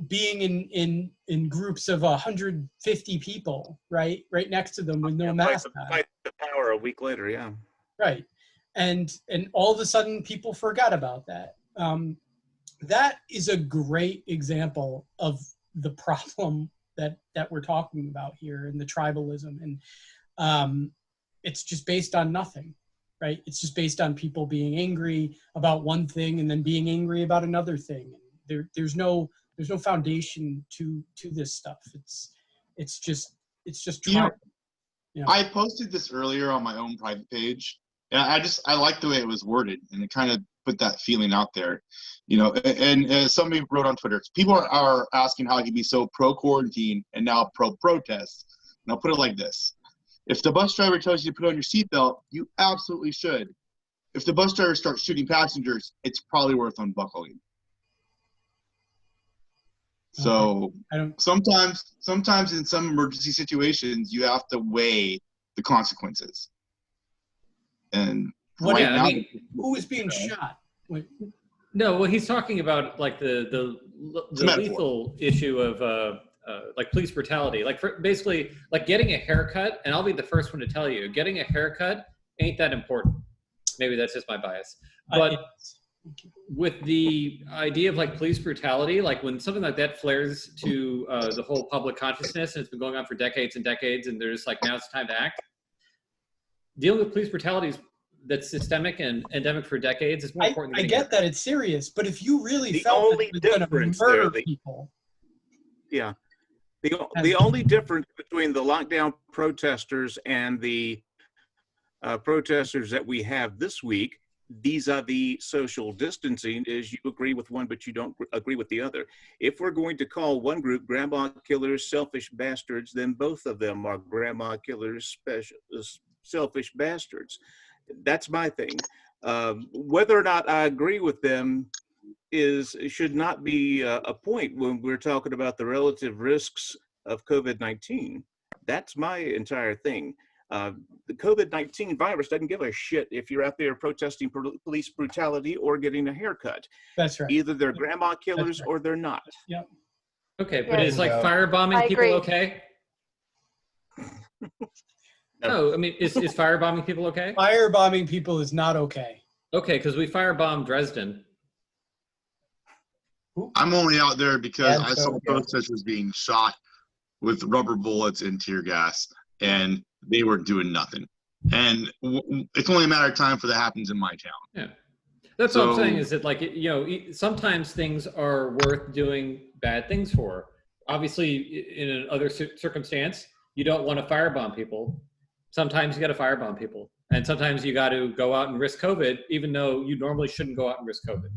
S2: being in groups of 150 people, right next to them with no mask on.
S5: Fight the power a week later, yeah.
S2: Right. And all of a sudden people forgot about that. That is a great example of the problem that we're talking about here and the tribalism. And it's just based on nothing, right? It's just based on people being angry about one thing and then being angry about another thing. There's no foundation to this stuff. It's just tribal.
S3: I posted this earlier on my own private page. And I like the way it was worded, and it kind of put that feeling out there, and somebody wrote on Twitter, people are asking how I can be so pro-quarantine and now pro-protest. And I'll put it like this. If the bus driver tells you to put on your seatbelt, you absolutely should. If the bus driver starts shooting passengers, it's probably worth unbuckling. So sometimes in some emergency situations, you have to weigh the consequences. And
S2: What?
S3: right now,
S2: who is being shot? Wait.
S1: No, well, he's talking about like the lethal issue of like police brutality, like basically like getting a haircut. And I'll be the first one to tell you, getting a haircut ain't that important. Maybe that's just my bias, but with the idea of like police brutality, like when something like that flares to the whole public consciousness, and it's been going on for decades and decades, and there's like now it's time to act. Dealing with police brutality that's systemic and endemic for decades is more important.
S2: I get that it's serious, but if you really
S5: The
S2: felt
S5: only
S2: that it was going
S5: difference
S2: to murder
S5: there,
S2: people,
S5: Yeah. The only difference between the lockdown protesters and the protesters that we have this week vis-a-vis social distancing is you agree with one, but you don't agree with the other. If we're going to call one group grandma killers, selfish bastards, then both of them are grandma killers, selfish bastards. That's my thing. Whether or not I agree with them should not be a point when we're talking about the relative risks of COVID-19. That's my entire thing. The COVID-19 virus doesn't give a shit if you're out there protesting police brutality or getting a haircut.
S2: that's right.
S5: Either they're grandma killers or they're not.
S2: Yep.
S1: Okay, but
S4: Yeah.
S1: is like
S6: No.
S1: firebombing
S4: I
S1: people
S4: agree.
S1: okay? No, I mean, is firebombing people okay?
S2: Firebombing people is not okay.
S1: Okay, because we firebombed Dresden.
S3: I'm only out there because
S6: And
S3: I saw
S6: so, yeah.
S3: protesters being shot with rubber bullets and tear gas, and they were doing nothing. And it's only a matter of time for that happens in my town.
S1: Yeah. That's what I'm
S3: So-
S1: saying is that, like, you know, sometimes things are worth doing bad things for. Obviously, in another circumstance, you don't want to firebomb people. Sometimes you got to firebomb people. And sometimes you got to go out and risk COVID, even though you normally shouldn't go out and risk COVID.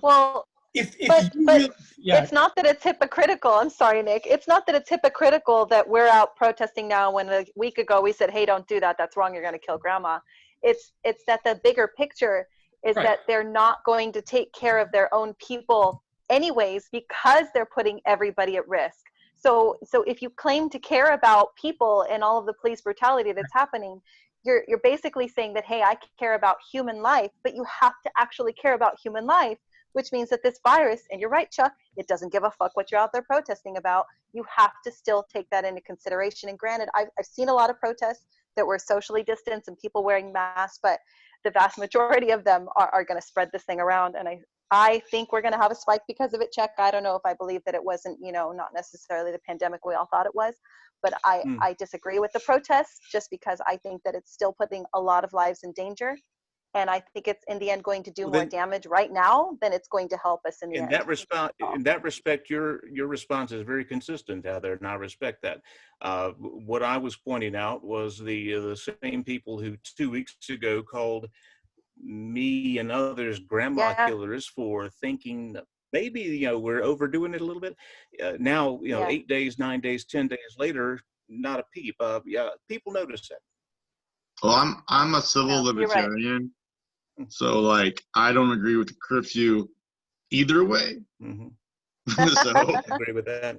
S4: Well,
S2: If
S4: but
S2: you really, yeah,
S4: it's not that it's hypocritical. I'm sorry, Nick. It's not that it's hypocritical that we're out protesting now when a week ago we said, hey, don't do that. That's wrong. You're going to kill grandma. It's that the bigger picture is
S1: Right.
S4: that they're not going to take care of their own people anyways because they're putting everybody at risk. So if you claim to care about people and all of the police brutality that's happening, you're basically saying that, hey, I care about human life, but you have to actually care about human life, which means that this virus, and you're right, Chuck, it doesn't give a fuck what you're out there protesting about. You have to still take that into consideration. And granted, I've seen a lot of protests that were socially distanced and people wearing masks, but the vast majority of them are going to spread this thing around. And I think we're going to have a spike because of it, Chuck. I don't know if I believe that it wasn't, not necessarily the pandemic we all thought it was, but I disagree with the protests just because I think that it's still putting a lot of lives in danger. And I think it's in the end going to do more damage right now than it's going to help us in the end.
S5: In that respect, your response is very consistent out there, and I respect that. What I was pointing out was the same people who 2 weeks ago called me and others grandma killers for thinking that maybe we're overdoing it a little bit. Now 8 days, 9 days, 10 days later, not a peep. People notice that.
S3: Well, I'm a civil libertarian, so like I don't agree with the curfew either way.
S5: Mm-hmm.
S3: So
S5: I agree with that.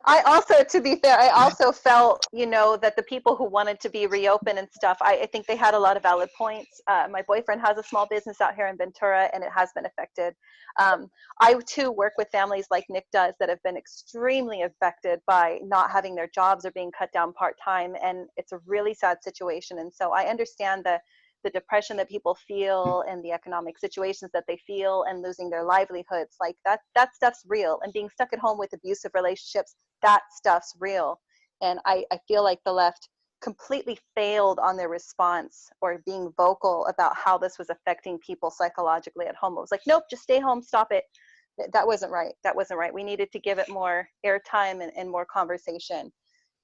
S4: I also, to be fair, I also felt, that the people who wanted to be reopened and stuff, I think they had a lot of valid points. My boyfriend has a small business out here in Ventura, and it has been affected. I, too, work with families like Nick does that have been extremely affected by not having their jobs or being cut down part-time, and it's a really sad situation. And so I understand the depression that people feel and the economic situations that they feel and losing their livelihoods, like that stuff's real. And being stuck at home with abusive relationships, that stuff's real. And I feel like the left completely failed on their response or being vocal about how this was affecting people psychologically at home. It was like, nope, just stay home, stop it. That wasn't right. That wasn't right. We needed to give it more airtime and more conversation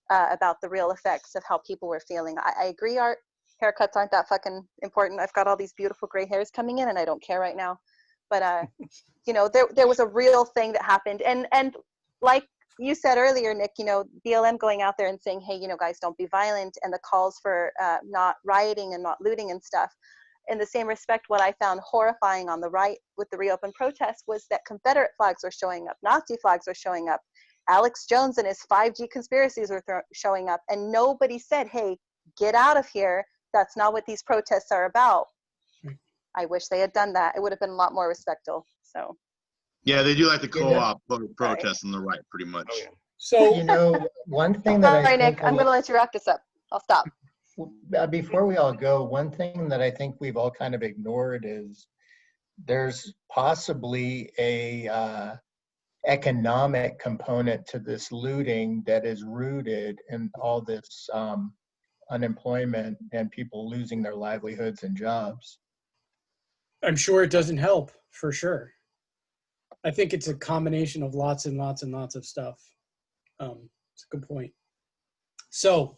S4: about the real effects of how people were feeling. I agree, Art. Haircuts aren't that fucking important. I've got all these beautiful gray hairs coming in and I don't care right now. But, there was a real thing that happened. And like you said earlier, Nick, BLM going out there and saying, hey, guys, don't be violent, and the calls for not rioting and not looting and stuff. In the same respect, what I found horrifying on the right with the reopen protests was that Confederate flags were showing up, Nazi flags were showing up, Alex Jones and his 5G conspiracies were showing up, and nobody said, hey, get out of here. That's not what these protests are about. I wish they had done that. It would have been a lot more respectful. So.
S3: Yeah, they do like the co-op protests on the right, pretty much.
S5: Oh, yeah.
S2: so
S6: one thing that
S4: Sorry, Nick, I'm going to let you wrap this up. I'll stop.
S6: Before we all go, one thing that I think we've all kind of ignored is there's possibly a economic component to this looting that is rooted in all this unemployment and people losing their livelihoods and jobs.
S2: I'm sure it doesn't help, for sure. I think it's a combination of lots and lots and lots of stuff. It's a good point. So,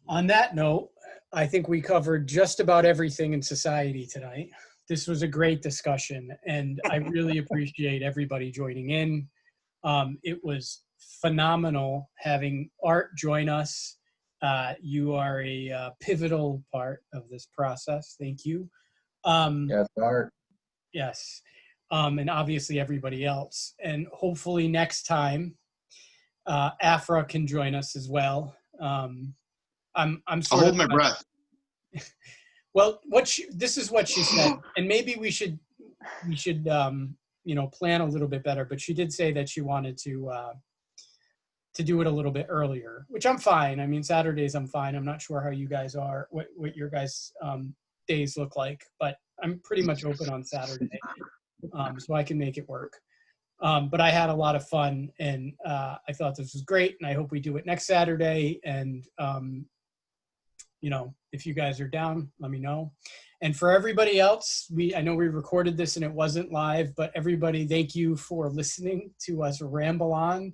S2: on that note, I think we covered just about everything in society tonight. This was a great discussion, and I really appreciate everybody joining in. It was phenomenal having Art join us. You are a pivotal part of this process. Thank you.
S6: Yes, Art.
S2: Yes. And obviously everybody else. And hopefully next time, Afra can join us as well. I'm
S3: I'll hold my breath.
S2: Well, this is what she said, and maybe we should plan a little bit better. But she did say that she wanted to do it a little bit earlier, which I'm fine. I mean, Saturdays I'm fine. I'm not sure how you guys are, what your guys' days look like, but I'm pretty much open on Saturday, so I can make it work. But I had a lot of fun, and I thought this was great, and I hope we do it next Saturday. And if you guys are down, let me know. And for everybody else, I know we recorded this and it wasn't live, but everybody, thank you for listening to us ramble on.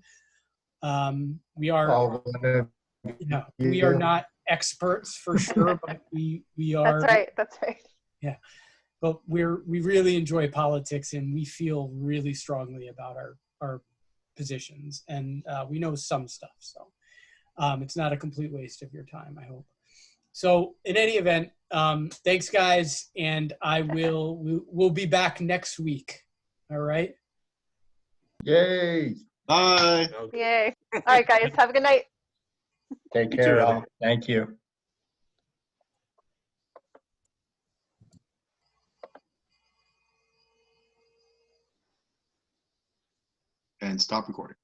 S2: We are, we are not experts for sure, but we are.
S4: That's right. That's right.
S2: Yeah. But we really enjoy politics, and we feel really strongly about our positions, and we know some stuff. So it's not a complete waste of your time, I hope. So in any event, thanks guys, and we'll be back next week. All right.
S6: Yay.
S3: Bye.
S4: Yay. All right, guys. Have a good night.
S6: Take
S5: You
S6: care,
S5: too,
S6: all.
S5: Heather.
S6: Thank you.
S3: And stop recording.